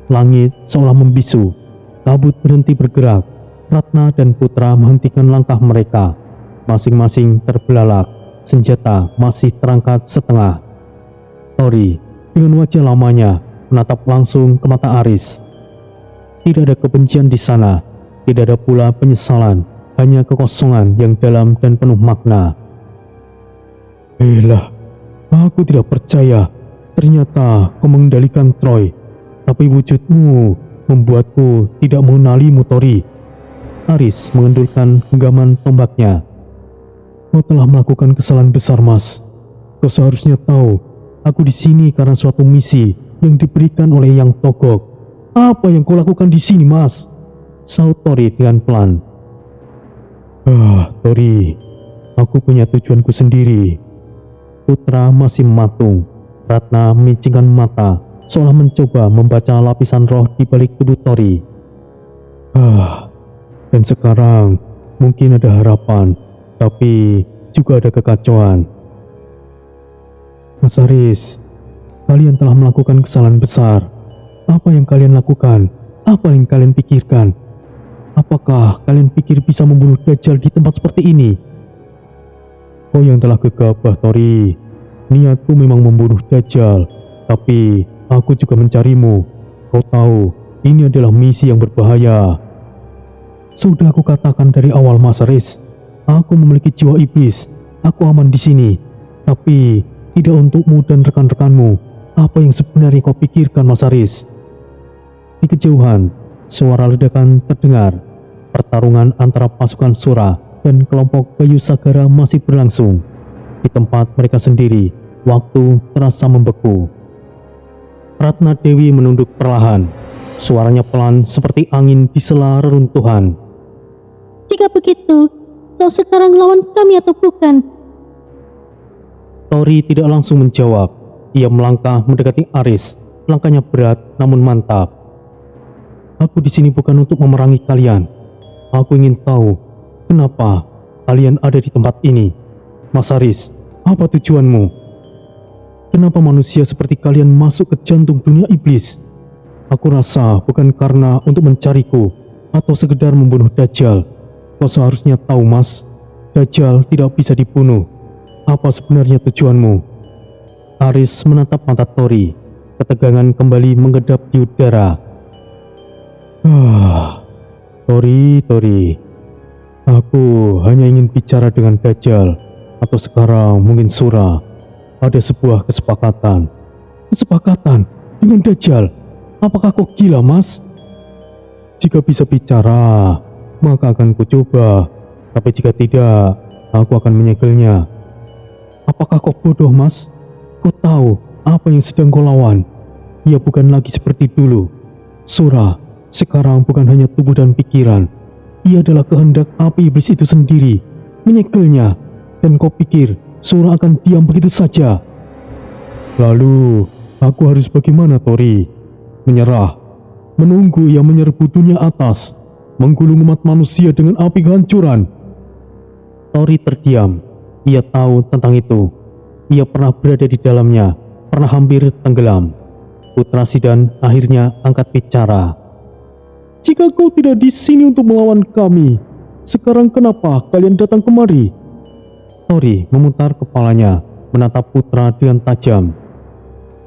Speaker 1: Langit seolah membisu, kabut berhenti bergerak. Ratna dan Putra menghentikan langkah mereka. Masing-masing terbelalak, senjata masih terangkat setengah. Tori, dengan wajah lamanya, menatap langsung ke mata Aris. Tidak ada kebencian di sana, tidak ada pula penyesalan, hanya kekosongan yang dalam dan penuh makna. Aku tidak percaya. ternyata kau mengendalikan Troy, tapi wujudmu membuatku tidak mengenalimu, Tori. Aris mengendulkan genggaman tombaknya. Kau telah melakukan kesalahan besar, Mas. Kau seharusnya tahu, aku di sini karena suatu misi yang diberikan oleh Yang Togok. Apa yang kau lakukan di sini, Mas? Saut Tori dengan pelan. Tori, aku punya tujuanku sendiri. Putra masih mematung. Ratna memicingkan mata, seolah mencoba membaca lapisan roh di balik tubuh Tori. Dan sekarang mungkin ada harapan, tapi juga ada kekacauan. Mas Aris, kalian telah melakukan kesalahan besar. Apa yang kalian lakukan? Apa yang kalian pikirkan? Apakah kalian pikir bisa membunuh Dajjal di tempat seperti ini? Kau yang telah gegabah, Tori. Niatku memang membunuh Dajjal, tapi aku juga mencarimu. Kau tahu, ini adalah misi yang berbahaya. Sudah aku katakan dari awal, Mas Aris. Aku memiliki jiwa iblis. Aku aman di sini. Tapi tidak untukmu dan rekan-rekanmu. Apa yang sebenarnya kau pikirkan, Mas Aris? Di kejauhan, suara ledakan terdengar. Pertarungan antara pasukan Sura dan kelompok Bayu Sagara masih berlangsung. Di tempat mereka sendiri, waktu terasa membeku. Ratna Dewi menunduk perlahan. Suaranya pelan seperti angin di sela reruntuhan.
Speaker 2: Jika begitu, kau sekarang lawan kami atau bukan?
Speaker 1: Tori tidak langsung menjawab. Ia melangkah mendekati Aris. Langkahnya berat namun mantap. Aku di sini bukan untuk memerangi kalian. Aku ingin tahu kenapa kalian ada di tempat ini. Mas Aris, apa tujuanmu? Kenapa manusia seperti kalian masuk ke jantung dunia iblis? Aku rasa bukan karena untuk mencariku atau sekedar membunuh Dajjal. Kau seharusnya tahu, Mas. Dajjal tidak bisa dibunuh. Apa sebenarnya tujuanmu? Aris menatap mata Tori. Ketegangan kembali menggedap di udara. Tori, aku hanya ingin bicara dengan Dajjal, atau sekarang mungkin Sura. Ada sebuah kesepakatan. Kesepakatan dengan Dajjal? Apakah kau gila, Mas? Jika bisa bicara, maka akan kucoba. Tapi jika tidak, aku akan menyegelnya. Apakah kau bodoh, Mas? Kau tahu apa yang sedang kau lawan? Ia bukan lagi seperti dulu. Sura sekarang bukan hanya tubuh dan pikiran. Ia adalah kehendak api iblis itu sendiri. Menyegelnya. Dan kau pikir Sura akan diam begitu saja? Lalu, aku harus bagaimana, Tori? Menyerah? Menunggu ia menyerbu dunia atas? Menggulung umat manusia dengan api kehancuran? Tori terdiam. Ia tahu tentang itu. Ia pernah berada di dalamnya. Pernah hampir tenggelam. Putra Sidan akhirnya angkat bicara. Jika kau tidak di sini untuk melawan kami, sekarang kenapa kalian datang kemari? Tori memutar kepalanya, menatap putra dengan tajam.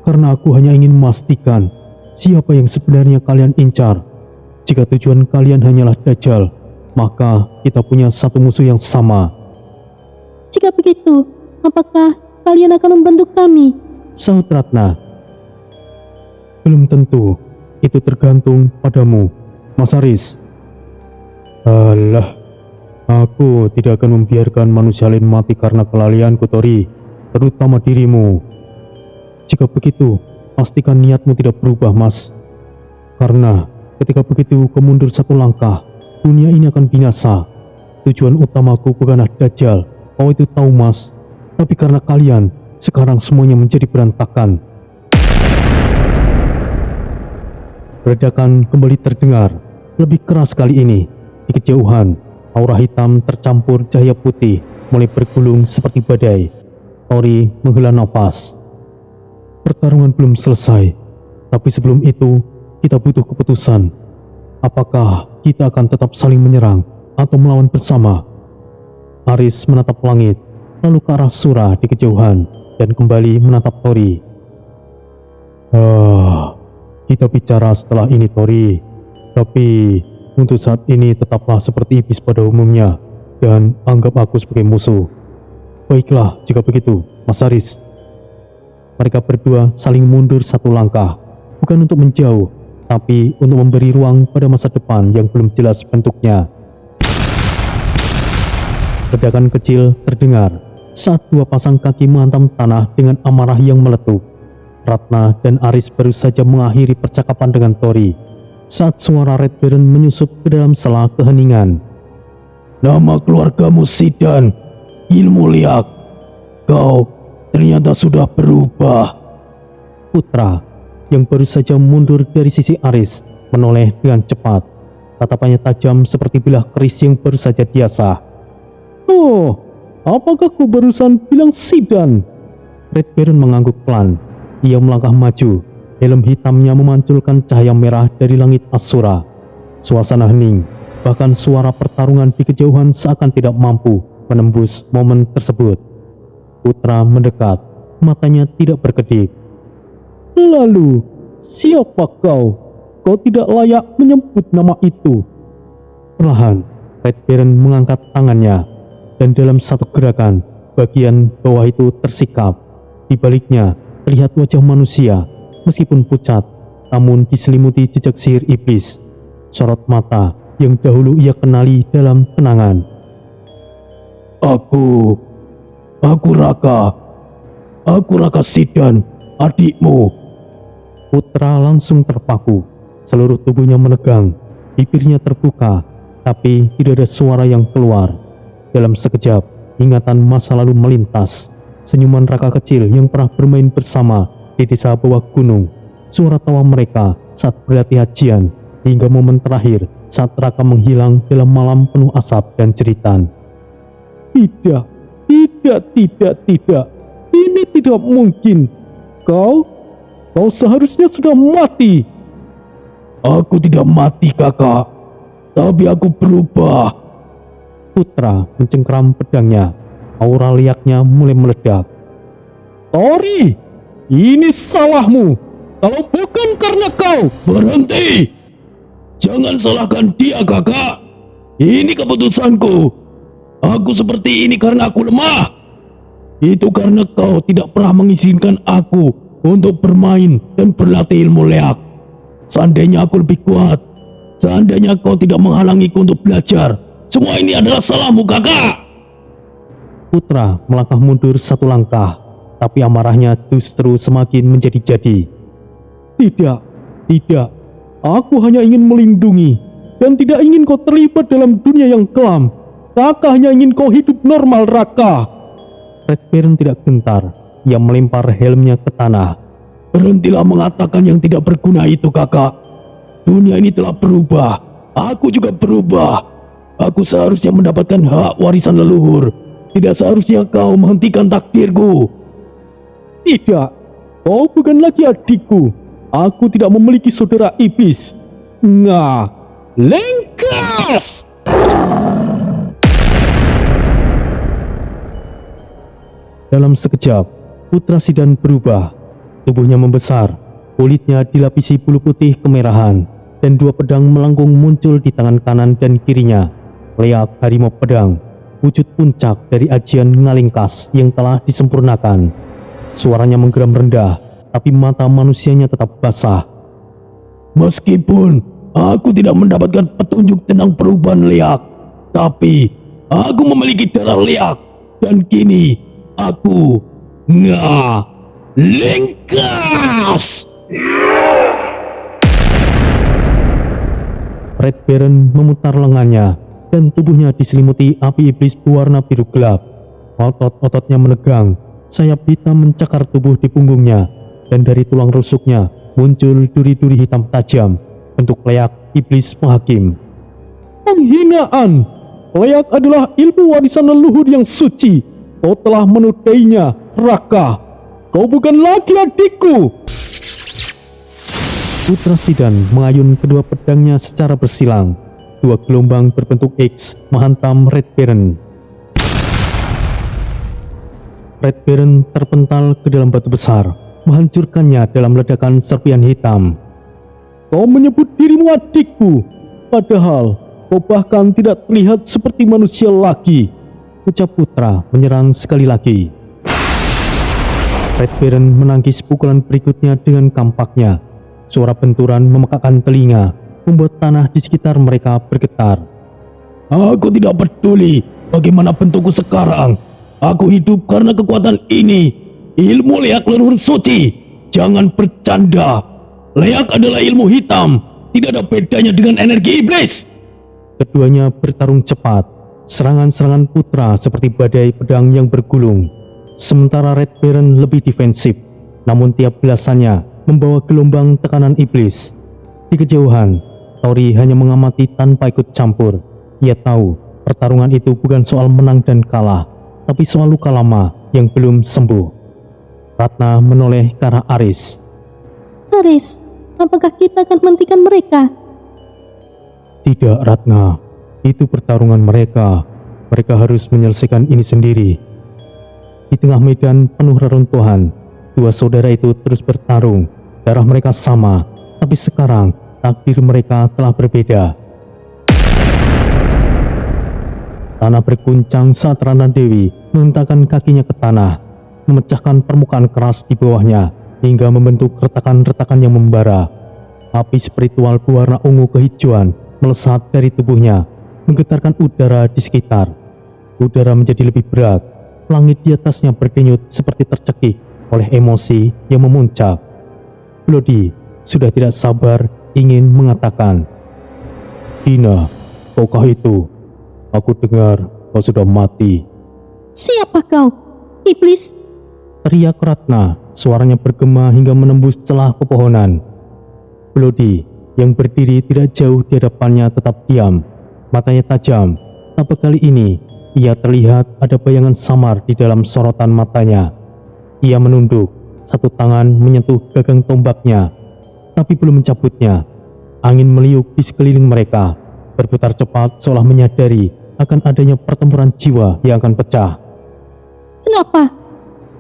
Speaker 1: Karena aku hanya ingin memastikan siapa yang sebenarnya kalian incar. Jika tujuan kalian hanyalah Dajjal, maka kita punya satu musuh yang sama.
Speaker 2: Jika begitu, apakah kalian akan membantu kami?
Speaker 1: Saut Ratna. Belum tentu, itu tergantung padamu, Mas Aris. Alah, aku tidak akan membiarkan manusia lain mati karena kelalaianku, Tori, terutama dirimu. Jika begitu, pastikan niatmu tidak berubah, Mas. Karena ketika begitu kau mundur satu langkah, dunia ini akan binasa. Tujuan utamaku bukanlah Dajjal, kau itu tahu, Mas. Tapi karena kalian, sekarang semuanya menjadi berantakan. Ledakan kembali terdengar, lebih keras kali ini. Di kejauhan, aura hitam tercampur cahaya putih mulai bergulung seperti badai. Tori menghela nafas. Pertarungan belum selesai, tapi sebelum itu kita butuh keputusan. Apakah kita akan tetap saling menyerang atau melawan bersama? Aris menatap langit, lalu ke arah Sura di kejauhan dan kembali menatap Tori. Kita bicara setelah ini, Tori. Tapi untuk saat ini tetaplah seperti iblis pada umumnya dan anggap aku sebagai musuh. Baiklah jika begitu, Mas Aris. Mereka berdua saling mundur satu langkah, bukan untuk menjauh, tapi untuk memberi ruang pada masa depan yang belum jelas bentuknya. Ledakan kecil terdengar saat dua pasang kaki menghantam tanah dengan amarah yang meletup. Ratna dan Aris baru saja mengakhiri percakapan dengan Tori saat suara Red Baron menyusup ke dalam sela keheningan. "Nama keluargamu Sidan, ilmu liak. Kau ternyata sudah berubah." Putra yang baru saja mundur dari sisi Aris menoleh dengan cepat. Tatapannya tajam seperti bilah keris yang baru saja diasah. "Oh, apakah kau barusan bilang Sidan?" Red Baron mengangguk pelan. Ia melangkah maju. Helm hitamnya memanculkan cahaya merah dari langit Asura. Suasana hening, bahkan suara pertarungan di kejauhan seakan tidak mampu menembus momen tersebut. Putra mendekat, matanya tidak berkedip. "Lalu, siapa kau? Kau tidak layak menyebut nama itu." Perlahan, Red Baron mengangkat tangannya, dan dalam satu gerakan, bagian bawah itu tersikap. Di baliknya, terlihat wajah manusia, meskipun pucat, namun diselimuti jejak sihir iblis. Sorot mata yang dahulu ia kenali dalam kenangan. Aku Raka Sidan, adikmu." Putra langsung terpaku, seluruh tubuhnya menegang, bibirnya terbuka, tapi tidak ada suara yang keluar. Dalam sekejap, ingatan masa lalu melintas. Senyuman Raka kecil yang pernah bermain bersama di desa bawah gunung, suara tawa mereka saat berlatih hajian, hingga momen terakhir saat Raka menghilang dalam malam penuh asap dan jeritan. Tidak, ini tidak mungkin. Kau seharusnya sudah mati." "Aku tidak mati, kakak, tapi aku berubah." Putra mencengkeram pedangnya. Aura liaknya mulai meledak. "Tori, ini salahmu. Kalau bukan karena kau..." "Berhenti! Jangan salahkan dia, kakak. Ini keputusanku. Aku seperti ini karena aku lemah. Itu karena kau tidak pernah mengizinkan aku untuk bermain dan berlatih ilmu leak. Seandainya aku lebih kuat, seandainya kau tidak menghalangiku untuk belajar, semua ini adalah salahmu, kakak." Putra melangkah mundur satu langkah, tapi amarahnya justru semakin menjadi-jadi. Tidak, aku hanya ingin melindungi dan tidak ingin kau terlibat dalam dunia yang kelam. Kakak hanya ingin kau hidup normal, Raka." Red Baron tidak gentar, ia melempar helmnya ke tanah. "Berhentilah mengatakan yang tidak berguna itu, kakak. Dunia ini telah berubah, aku juga berubah. Aku seharusnya mendapatkan hak warisan leluhur. Tidak seharusnya kau menghentikan takdirku." "Tidak, kau bukan lagi adikku. Aku tidak memiliki saudara iblis. Nah, lengkas!" Dalam sekejap, Putra Sidan berubah. Tubuhnya membesar, kulitnya dilapisi bulu putih kemerahan, dan dua pedang melengkung muncul di tangan kanan dan kirinya. Leak harimau pedang, wujud puncak dari ajian ngalingkas yang telah disempurnakan. Suaranya menggeram rendah, tapi mata manusianya tetap basah. "Meskipun aku tidak mendapatkan petunjuk tentang perubahan leak, tapi aku memiliki darah leak, dan kini aku lengkas!" Red Baron memutar lengannya, dan tubuhnya diselimuti api iblis berwarna biru gelap. Otot-ototnya menegang, sayap hitam mencakar tubuh di punggungnya, dan dari tulang rusuknya muncul duri-duri hitam tajam, bentuk leak iblis penghakim. "Penghinaan! Leak adalah ilmu warisan leluhur yang suci. Kau telah menodainya, Raka. Kau bukan lagi adikku." Putra Sidan mengayun kedua pedangnya secara bersilang. Dua gelombang berbentuk X menghantam Red Baron. Red Baron terpental ke dalam batu besar, menghancurkannya dalam ledakan serpihan hitam. "Kau menyebut dirimu adikku, padahal kau bahkan tidak terlihat seperti manusia lagi," ucap Putra menyerang sekali lagi. Red Baron menangkis pukulan berikutnya dengan kampaknya. Suara benturan memekakkan telinga, membuat tanah di sekitar mereka bergetar. Aku tidak peduli bagaimana bentukku sekarang. Aku hidup karena kekuatan ini. Ilmu leak leluhur suci. Jangan bercanda. Leak adalah ilmu hitam. Tidak ada bedanya dengan energi iblis. Keduanya bertarung cepat. Serangan-serangan putra seperti badai pedang yang bergulung. Sementara Red Baron lebih defensif, namun tiap belasannya membawa gelombang tekanan iblis. Di kejauhan, Tori hanya mengamati tanpa ikut campur. Ia tahu pertarungan itu bukan soal menang dan kalah, tapi soal luka lama yang belum sembuh. Ratna menoleh ke arah Aris.
Speaker 2: Aris, apakah kita akan menghentikan mereka?
Speaker 1: Tidak, Ratna. Itu pertarungan mereka. Mereka harus menyelesaikan ini sendiri. Di tengah medan penuh reruntuhan, dua saudara itu terus bertarung. Darah mereka sama, tapi sekarang takdir mereka telah berbeda. Tanah berguncang saat Ratna Dewi menghentakkan kakinya ke tanah, memecahkan permukaan keras di bawahnya hingga membentuk retakan-retakan yang membara. Api spiritual berwarna ungu kehijauan melesat dari tubuhnya, menggetarkan udara di sekitar. Udara menjadi lebih berat. Langit di atasnya berdenyut seperti tercekik oleh emosi yang memuncak. Bloody sudah tidak sabar ingin mengatakan, Dina, kaukah itu? Aku dengar kau sudah mati.
Speaker 2: Siapa kau? Iblis?
Speaker 1: Teriak Ratna, suaranya bergema hingga menembus celah pepohonan. Bloody yang berdiri tidak jauh di hadapannya tetap diam. Matanya tajam, tapi kali ini ia terlihat ada bayangan samar di dalam sorotan matanya. Ia menunduk, satu tangan menyentuh gagang tombaknya, tapi belum mencabutnya. Angin meliuk di sekeliling mereka, berputar cepat seolah menyadari akan adanya pertempuran jiwa yang akan pecah.
Speaker 2: Kenapa?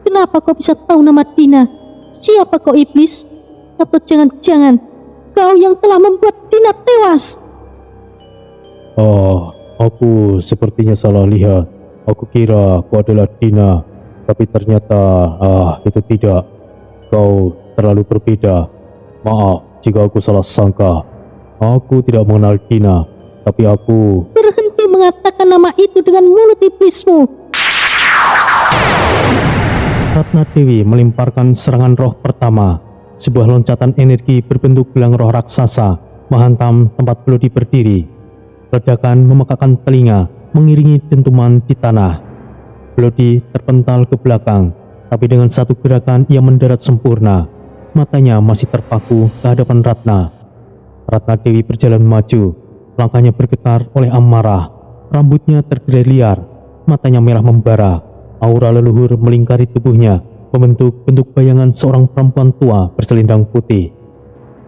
Speaker 2: Kenapa kau bisa tahu nama Dina? Siapa kau, iblis? Atau jangan-jangan kau yang telah membuat Dina tewas?
Speaker 1: Oh, aku sepertinya salah lihat. Aku kira kau adalah Dina, tapi ternyata itu tidak. Kau terlalu berbeda. Maaf jika aku salah sangka. Aku tidak mengenal Dina, tapi aku...
Speaker 2: Berhenti mengatakan nama itu dengan mulut iblismu.
Speaker 1: Ratna Dewi melemparkan serangan roh pertama. Sebuah loncatan energi berbentuk gelang roh raksasa menghantam tempat Bloody berdiri. Ledakan memekakkan telinga, mengiringi dentuman di tanah. Bloody terpental ke belakang, tapi dengan satu gerakan ia mendarat sempurna. Matanya masih terpaku ke hadapan Ratna. Ratna Dewi berjalan maju, langkahnya bergetar oleh amarah. Rambutnya tergerai liar, matanya merah membara. Aura leluhur melingkari tubuhnya, membentuk bentuk bayangan seorang perempuan tua berselendang putih.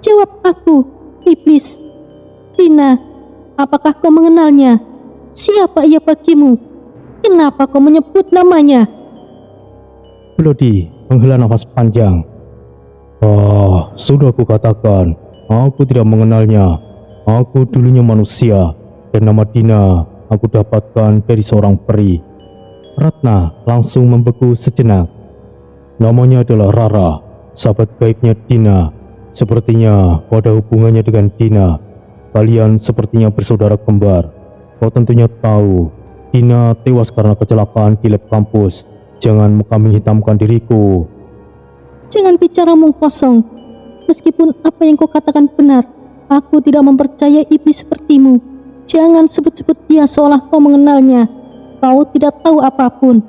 Speaker 2: Jawab aku, iblis. Dina, apakah kau mengenalnya? Siapa ia bagimu? Kenapa kau menyebut namanya?
Speaker 1: Bloody menghela nafas panjang. Sudah aku katakan, aku tidak mengenalnya. Aku dulunya manusia, dan nama Dina aku dapatkan dari seorang peri. Ratna langsung membeku sejenak. Namanya adalah Rara, sahabat gaibnya Dina. Sepertinya kau ada hubungannya dengan Dina. Kalian sepertinya bersaudara kembar. Kau tentunya tahu, Dina tewas karena kecelakaan di lab kampus. Jangan kami hitamkan diriku.
Speaker 2: Jangan bicara omong kosong. Meskipun apa yang kau katakan benar, aku tidak mempercayai iblis sepertimu. Jangan sebut-sebut dia seolah kau mengenalnya. Kau tidak tahu apapun.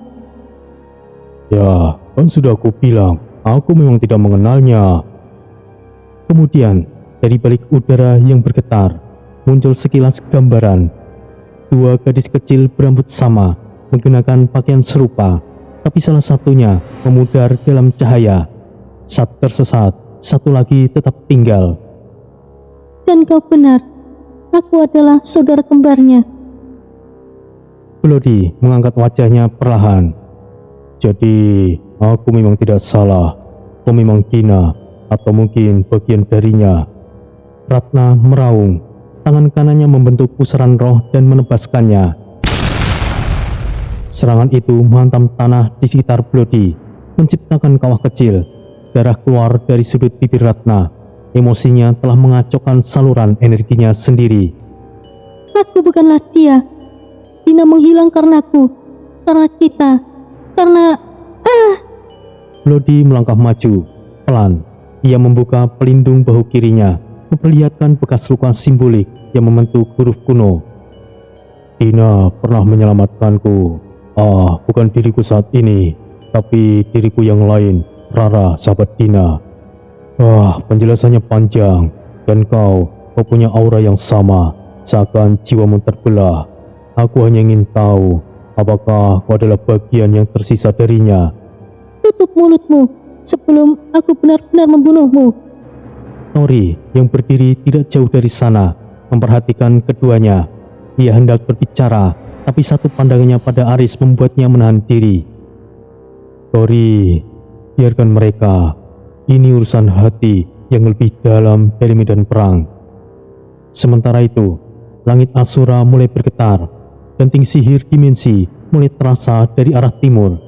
Speaker 1: Ya, kan sudah aku bilang, aku memang tidak mengenalnya. Kemudian, dari balik udara yang bergetar, muncul sekilas gambaran. Dua gadis kecil berambut sama, menggunakan pakaian serupa, tapi salah satunya memudar dalam cahaya. Saat tersesat, satu lagi tetap tinggal.
Speaker 2: Dan kau benar, aku adalah saudara kembarnya.
Speaker 1: Bloody mengangkat wajahnya perlahan. Jadi, aku memang tidak salah. Kau memang Dina, atau mungkin bagian darinya. Ratna meraung. Tangan kanannya membentuk pusaran roh dan menebaskannya. Serangan itu menghantam tanah di sekitar Bloody. menciptakan kawah kecil. Darah keluar dari sudut bibir Ratna. Emosinya telah mengacaukan saluran energinya sendiri.
Speaker 2: Aku bukanlah dia. Dina menghilang karenaku, karena kita, karena...
Speaker 1: Lodi melangkah maju. Pelan, ia membuka pelindung bahu kirinya, memperlihatkan bekas luka simbolik yang membentuk huruf kuno. Dina pernah menyelamatkanku. Bukan diriku saat ini, tapi diriku yang lain, Rara, sahabat Dina. Penjelasannya panjang, dan kau punya aura yang sama, seakan jiwamu terbelah. Aku hanya ingin tahu, apakah kau adalah bagian yang tersisa darinya?
Speaker 2: Tutup mulutmu sebelum aku benar-benar membunuhmu.
Speaker 1: Tori yang berdiri tidak jauh dari sana memperhatikan keduanya. Ia hendak berbicara, tapi satu pandangannya pada Aris membuatnya menahan diri. Tori, biarkan mereka. Ini urusan hati yang lebih dalam dari medan perang. Sementara itu, langit Asura mulai bergetar. Denting sihir dimensi mulai terasa dari arah timur.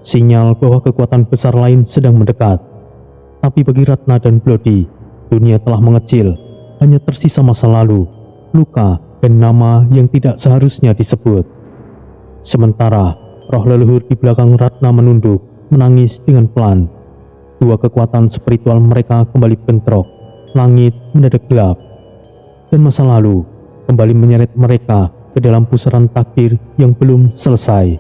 Speaker 1: Sinyal bahwa kekuatan besar lain sedang mendekat. Tapi bagi Ratna dan Blodi, dunia telah mengecil. Hanya tersisa masa lalu, luka, dan nama yang tidak seharusnya disebut. Sementara roh leluhur di belakang Ratna menunduk, menangis dengan pelan. Dua kekuatan spiritual mereka kembali bentrok. Langit mendadak gelap, dan masa lalu kembali menyeret mereka ke dalam pusaran takdir yang belum selesai.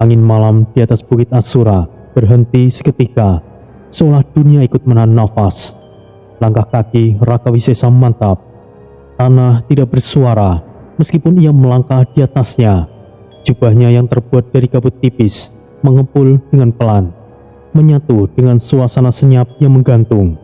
Speaker 1: Angin malam di atas bukit Asura berhenti seketika, seolah dunia ikut menahan nafas. Langkah kaki Raka Wisesa mantap. Tanah tidak bersuara meskipun ia melangkah di atasnya. Jubahnya yang terbuat dari kabut tipis mengepul dengan pelan, menyatu dengan suasana senyap yang menggantung.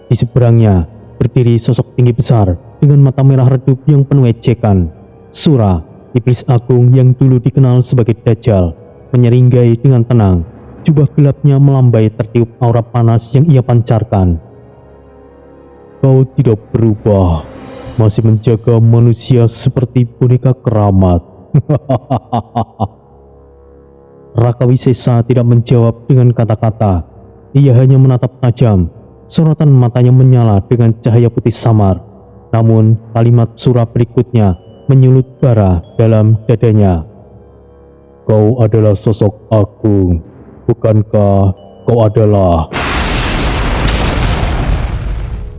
Speaker 1: Di seberangnya berdiri sosok tinggi besar dengan mata merah redup yang penuh ejekan. Sura, iblis agung yang dulu dikenal sebagai Dajjal, menyeringai dengan tenang. Jubah gelapnya melambai tertiup aura panas yang ia pancarkan. Kau tidak berubah, masih menjaga manusia seperti boneka keramat. Raka Wisesa tidak menjawab dengan kata-kata. Ia hanya menatap tajam. Sorotan matanya menyala dengan cahaya putih samar. Namun kalimat Sura berikutnya menyulut bara dalam dadanya. Kau adalah sosok agung, bukankah kau adalah...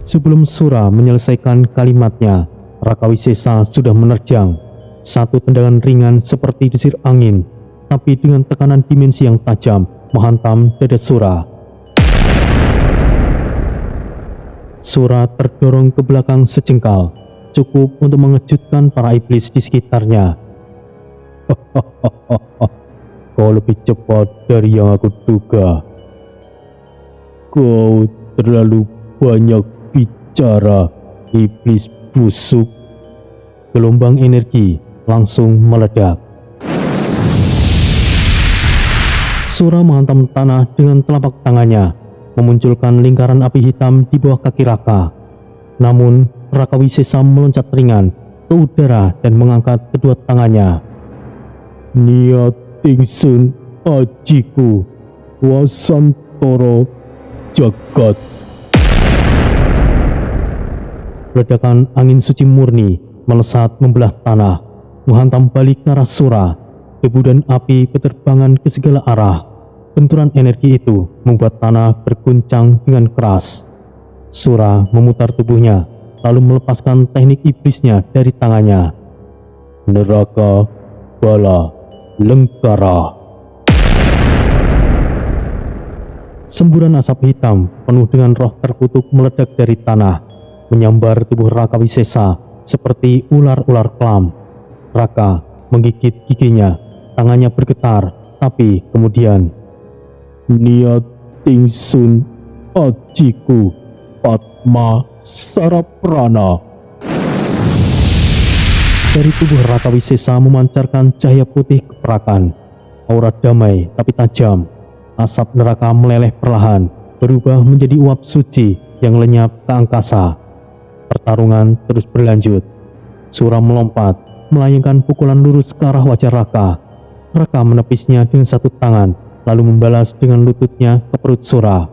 Speaker 1: Sebelum Sura menyelesaikan kalimatnya, Raka Wisesa sudah menerjang. Satu tendangan ringan seperti desir angin, tapi dengan tekanan dimensi yang tajam menghantam dada Sura. Sura terdorong ke belakang sejengkal, cukup untuk mengejutkan para iblis di sekitarnya. Kau lebih cepat dari yang aku duga. Kau terlalu banyak bicara, iblis busuk. Gelombang energi langsung meledak. Sura menghantam tanah dengan telapak tangannya, memunculkan lingkaran api hitam di bawah kaki Raka. Namun Raka Wisesa meloncat ringan ke udara dan mengangkat kedua tangannya. Niat Tingsun Ajiku Wasantoro Jagat. Ledakan angin suci murni melesat membelah tanah, menghantam balik ke arah Sura. Debu dan api berterbangan ke segala arah. Benturan energi itu membuat tanah berguncang dengan keras. Sura memutar tubuhnya, lalu melepaskan teknik iblisnya dari tangannya. Neraka Bala Lengkara. Semburan asap hitam penuh dengan roh terkutuk meledak dari tanah, menyambar tubuh Raka Wisesa seperti ular-ular kelam. Raka menggigit giginya, tangannya bergetar, tapi kemudian Niat Tingsun Ajiku Padma Saraprana. Dari tubuh Raka Wisesa memancarkan cahaya putih keperakan, aura damai tapi tajam. Asap neraka meleleh perlahan, berubah menjadi uap suci yang lenyap ke angkasa. Pertarungan terus berlanjut. Sura melompat, melayangkan pukulan lurus ke arah wajah Raka. Raka menepisnya dengan satu tangan, lalu membalas dengan lututnya ke perut Sura.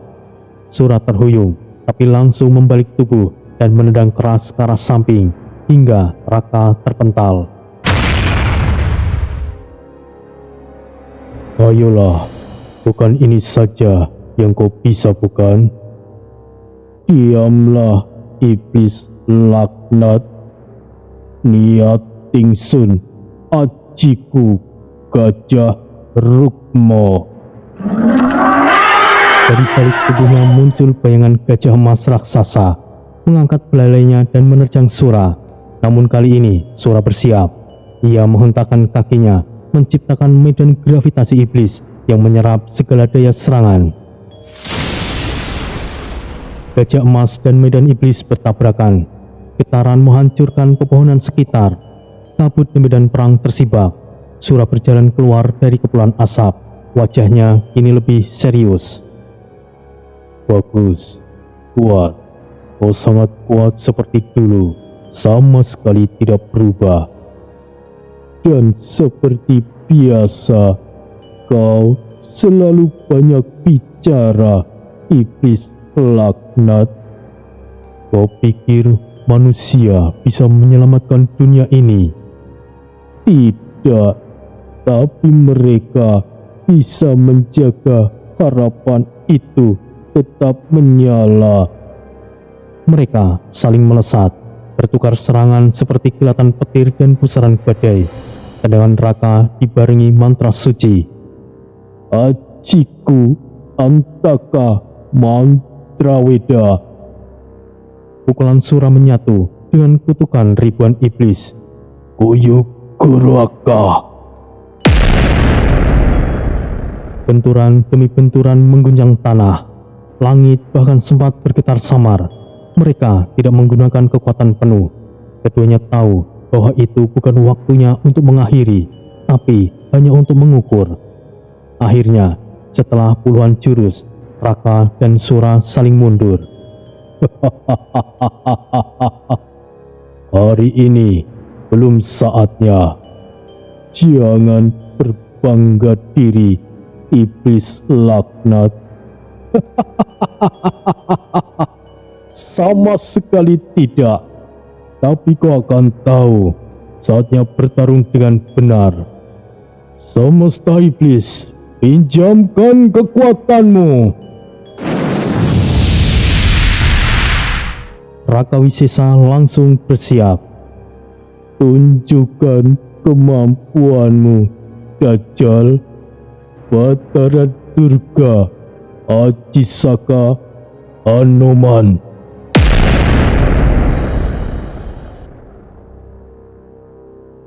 Speaker 1: Sura terhuyung, tapi langsung membalik tubuh dan menendang keras ke arah samping hingga Raka terpental. Ayolah, bukan ini saja yang kau bisa, bukan? Diamlah, iblis laknat. Niat Tingsun, ajiku Gajah Rukmo. Dari balik tubuhnya muncul bayangan gajah emas raksasa, mengangkat belalainya dan menerjang Sura. Namun kali ini Sura bersiap. Ia menghentakkan kakinya, menciptakan medan gravitasi iblis yang menyerap segala daya serangan. Gajah emas dan medan iblis bertabrakan. Getaran menghancurkan pepohonan sekitar. Kabut di medan perang tersibak. Sura berjalan keluar dari kepulan asap. Wajahnya kini lebih serius. Bagus, kuat. Kau sangat kuat seperti dulu, sama sekali tidak berubah. Dan seperti biasa, kau selalu banyak bicara, iblis laknat. Kau pikir manusia bisa menyelamatkan dunia ini? Tidak, tapi mereka bisa menjaga harapan itu tetap menyala. Mereka saling melesat, bertukar serangan seperti kilatan petir dan pusaran badai. Tendangan Raka dibarengi mantra suci. Ajiku Antaka Mantraweda. Pukulan Sura menyatu dengan kutukan ribuan iblis. Kuyuk Kuraka. Benturan demi benturan mengguncang tanah. Langit bahkan sempat bergetar samar. Mereka tidak menggunakan kekuatan penuh. Keduanya tahu bahwa itu bukan waktunya untuk mengakhiri, tapi hanya untuk mengukur. Akhirnya, setelah puluhan jurus, Raka dan Sura saling mundur. Hari ini belum saatnya. Jangan berbangga diri, iblis laknat. Sama sekali tidak. Tapi kau akan tahu saatnya bertarung dengan benar. Semesta iblis, pinjamkan kekuatanmu. Raka Wisesa langsung bersiap. Tunjukkan kemampuanmu, Dajjal. Batara Durga, Ajisaka, Anoman.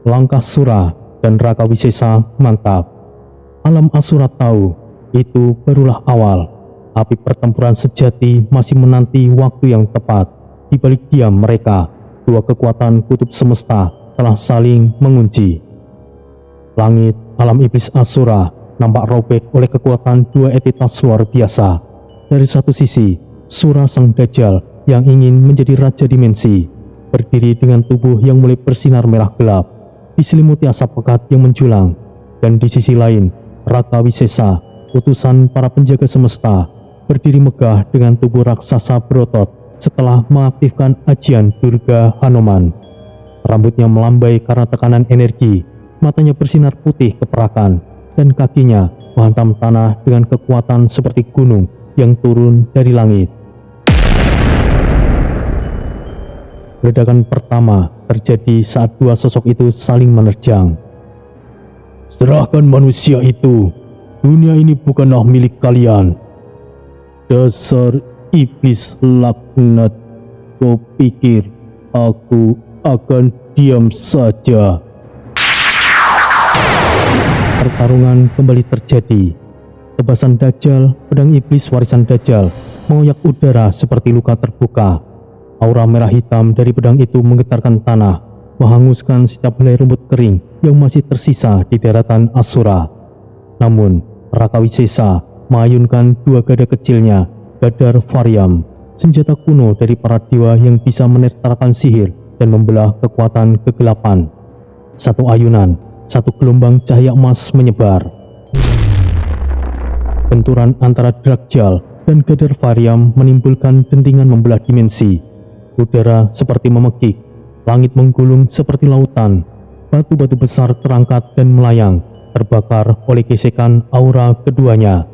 Speaker 1: Langkah Sura dan Raka Wisesa mantap. Alam Asura tahu itu barulah awal. Api pertempuran sejati masih menanti waktu yang tepat. Di balik diam mereka, dua kekuatan kutub semesta telah saling mengunci. Langit alam iblis Asura nampak robek oleh kekuatan dua entitas luar biasa. Dari satu sisi, Sura sang Dajjal yang ingin menjadi raja dimensi, berdiri dengan tubuh yang mulai bersinar merah gelap, diselimuti asap pekat yang menjulang. Dan di sisi lain, Raka Wisesa, utusan para penjaga semesta, berdiri megah dengan tubuh raksasa berotot setelah mengaktifkan ajian Durga Hanuman. Rambutnya melambai karena tekanan energi, matanya bersinar putih keperakan, dan kakinya menghantam tanah dengan kekuatan seperti gunung yang turun dari langit. Ledakan pertama terjadi saat dua sosok itu saling menerjang. Serahkan manusia itu. Dunia ini bukanlah milik kalian. Dasar iblis laknat. Kau pikir aku akan diam saja? Pertarungan kembali terjadi. Tebasan Dajjal, pedang iblis warisan Dajjal, mengoyak udara seperti luka terbuka. Aura merah hitam dari pedang itu menggetarkan tanah, menghanguskan setiap helai rumput kering yang masih tersisa di daratan Asura. Namun, Raka Wisesa mengayunkan dua gada kecilnya, Gadar Variam, senjata kuno dari para dewa yang bisa menertakan sihir dan membelah kekuatan kegelapan. Satu ayunan, satu gelombang cahaya emas menyebar. Benturan antara Drakjal dan Gadarvariam menimbulkan dentingan membelah dimensi. Udara seperti memekik, langit menggulung seperti lautan, batu-batu besar terangkat dan melayang, terbakar oleh gesekan aura keduanya.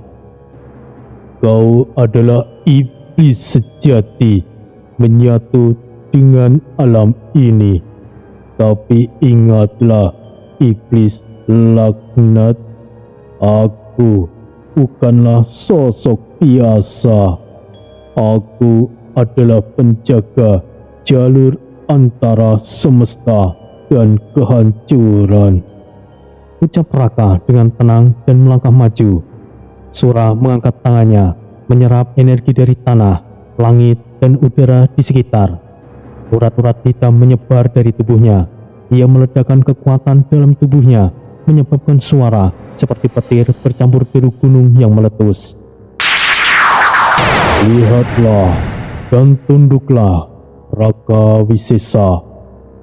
Speaker 1: Kau adalah iblis sejati, menyatu dengan alam ini. Tapi ingatlah, iblis laknat, aku bukanlah sosok biasa. Aku adalah penjaga jalur antara semesta dan kehancuran. Ucap Raka dengan tenang dan melangkah maju. Sura mengangkat tangannya, menyerap energi dari tanah, langit, dan udara di sekitar. Urat-urat hitam menyebar dari tubuhnya. Ia meledakkan kekuatan dalam tubuhnya, menyebabkan suara seperti petir bercampur biru gunung yang meletus. Lihatlah dan tunduklah, Raka Wisesa.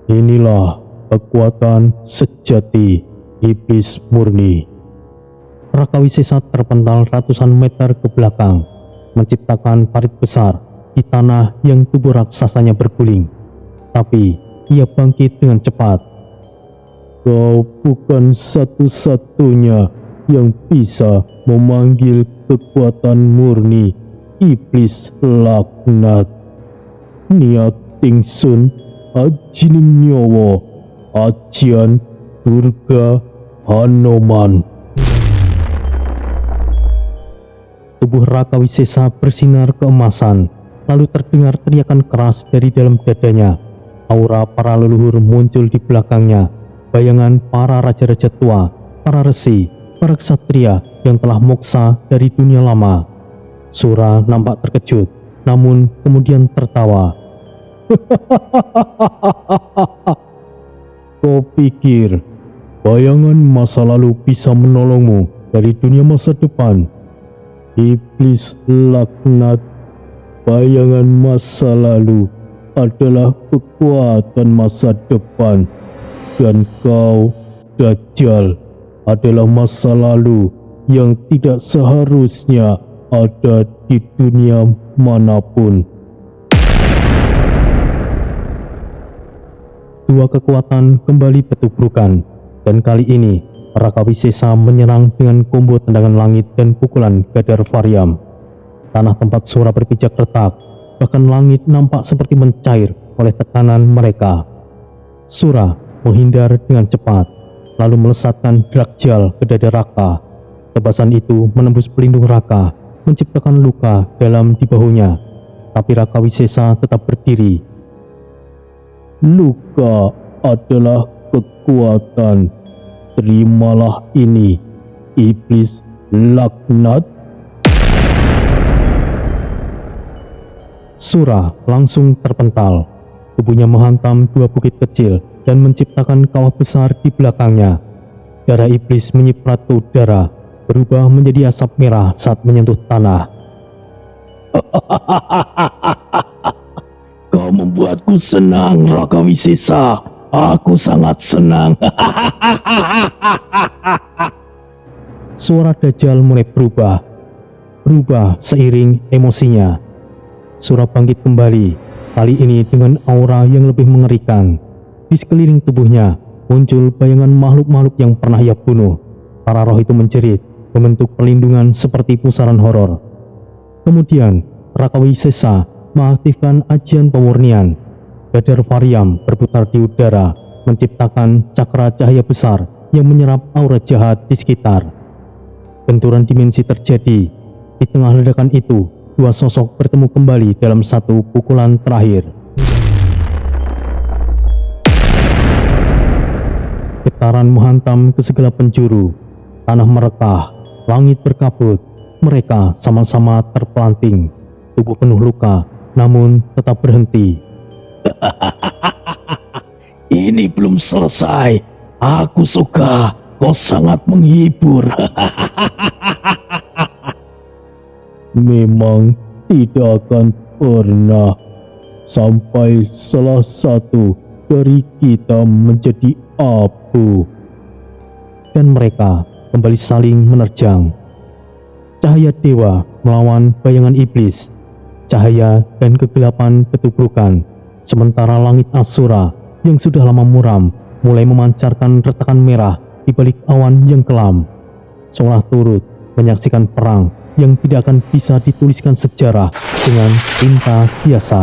Speaker 1: Inilah kekuatan sejati iblis murni. Raka Wisesa terpental ratusan meter ke belakang, menciptakan parit besar di tanah yang tubuh raksasanya berguling. Tapi ia bangkit dengan cepat. Kau bukan satu-satunya yang bisa memanggil kekuatan murni iblis laknat. Niat Tingsun Ajining Nyowo Ajian Durga Hanoman. Tubuh Raka Wisesa bersinar keemasan, lalu terdengar teriakan keras dari dalam dadanya. Aura para leluhur muncul di belakangnya, bayangan para raja-raja tua, para resi, para ksatria yang telah moksa dari dunia lama. Sura nampak terkejut, namun kemudian tertawa. Kau pikir bayangan masa lalu bisa menolongmu dari dunia masa depan? Iblis laknat, bayangan masa lalu adalah kekuatan masa depan, dan kau, Dajjal, adalah masa lalu yang tidak seharusnya ada di dunia manapun. Dua kekuatan kembali bertubrukan, dan kali ini Raka Wisesa menyerang dengan combo tendangan langit dan pukulan Gadarvariam. Tanah tempat Sura berpijak retak, bahkan langit nampak seperti mencair oleh tekanan mereka. Sura menghindar dengan cepat, lalu melesatkan Drakjal ke dada Raka. Tebasan itu menembus pelindung Raka, menciptakan luka dalam di bahunya. Tapi Raka Wisesa tetap berdiri. Luka adalah kekuatan. Terimalah ini, iblis laknat. Sura langsung terpental. Tubuhnya menghantam dua bukit kecil dan menciptakan kawah besar di belakangnya. Darah iblis menyiprat ke udara, berubah menjadi asap merah saat menyentuh tanah. Kau membuatku senang, Raka Wisesa. Aku sangat senang. Suara Dajjal mulai berubah seiring emosinya. Sura bangkit kembali, kali ini dengan aura yang lebih mengerikan. Di sekeliling tubuhnya muncul bayangan makhluk-makhluk yang pernah ia bunuh. Para roh itu menjerit, membentuk perlindungan seperti pusaran horor. Kemudian Raka Wisesa mengaktifkan ajian pemurnian. Gadarvariam berputar di udara, menciptakan cakra cahaya besar yang menyerap aura jahat di sekitar. Benturan dimensi terjadi. Di tengah ledakan itu, dua sosok bertemu kembali dalam satu pukulan terakhir. Getaran menghantam ke segala penjuru. Tanah merekah, langit berkabut. Mereka sama-sama terpelanting. Tubuh penuh luka, namun tetap berhenti. Ini belum selesai. Aku suka, kau sangat menghibur. Memang tidak akan pernah sampai salah satu dari kita menjadi abu. Dan mereka kembali saling menerjang. cahaya dewa melawan bayangan iblis. Cahaya dan kegelapan ketubrukan, sementara langit Asura yang sudah lama muram mulai memancarkan retakan merah di balik awan yang kelam, seolah turut menyaksikan perang yang tidak akan bisa dituliskan sejarah dengan tinta biasa.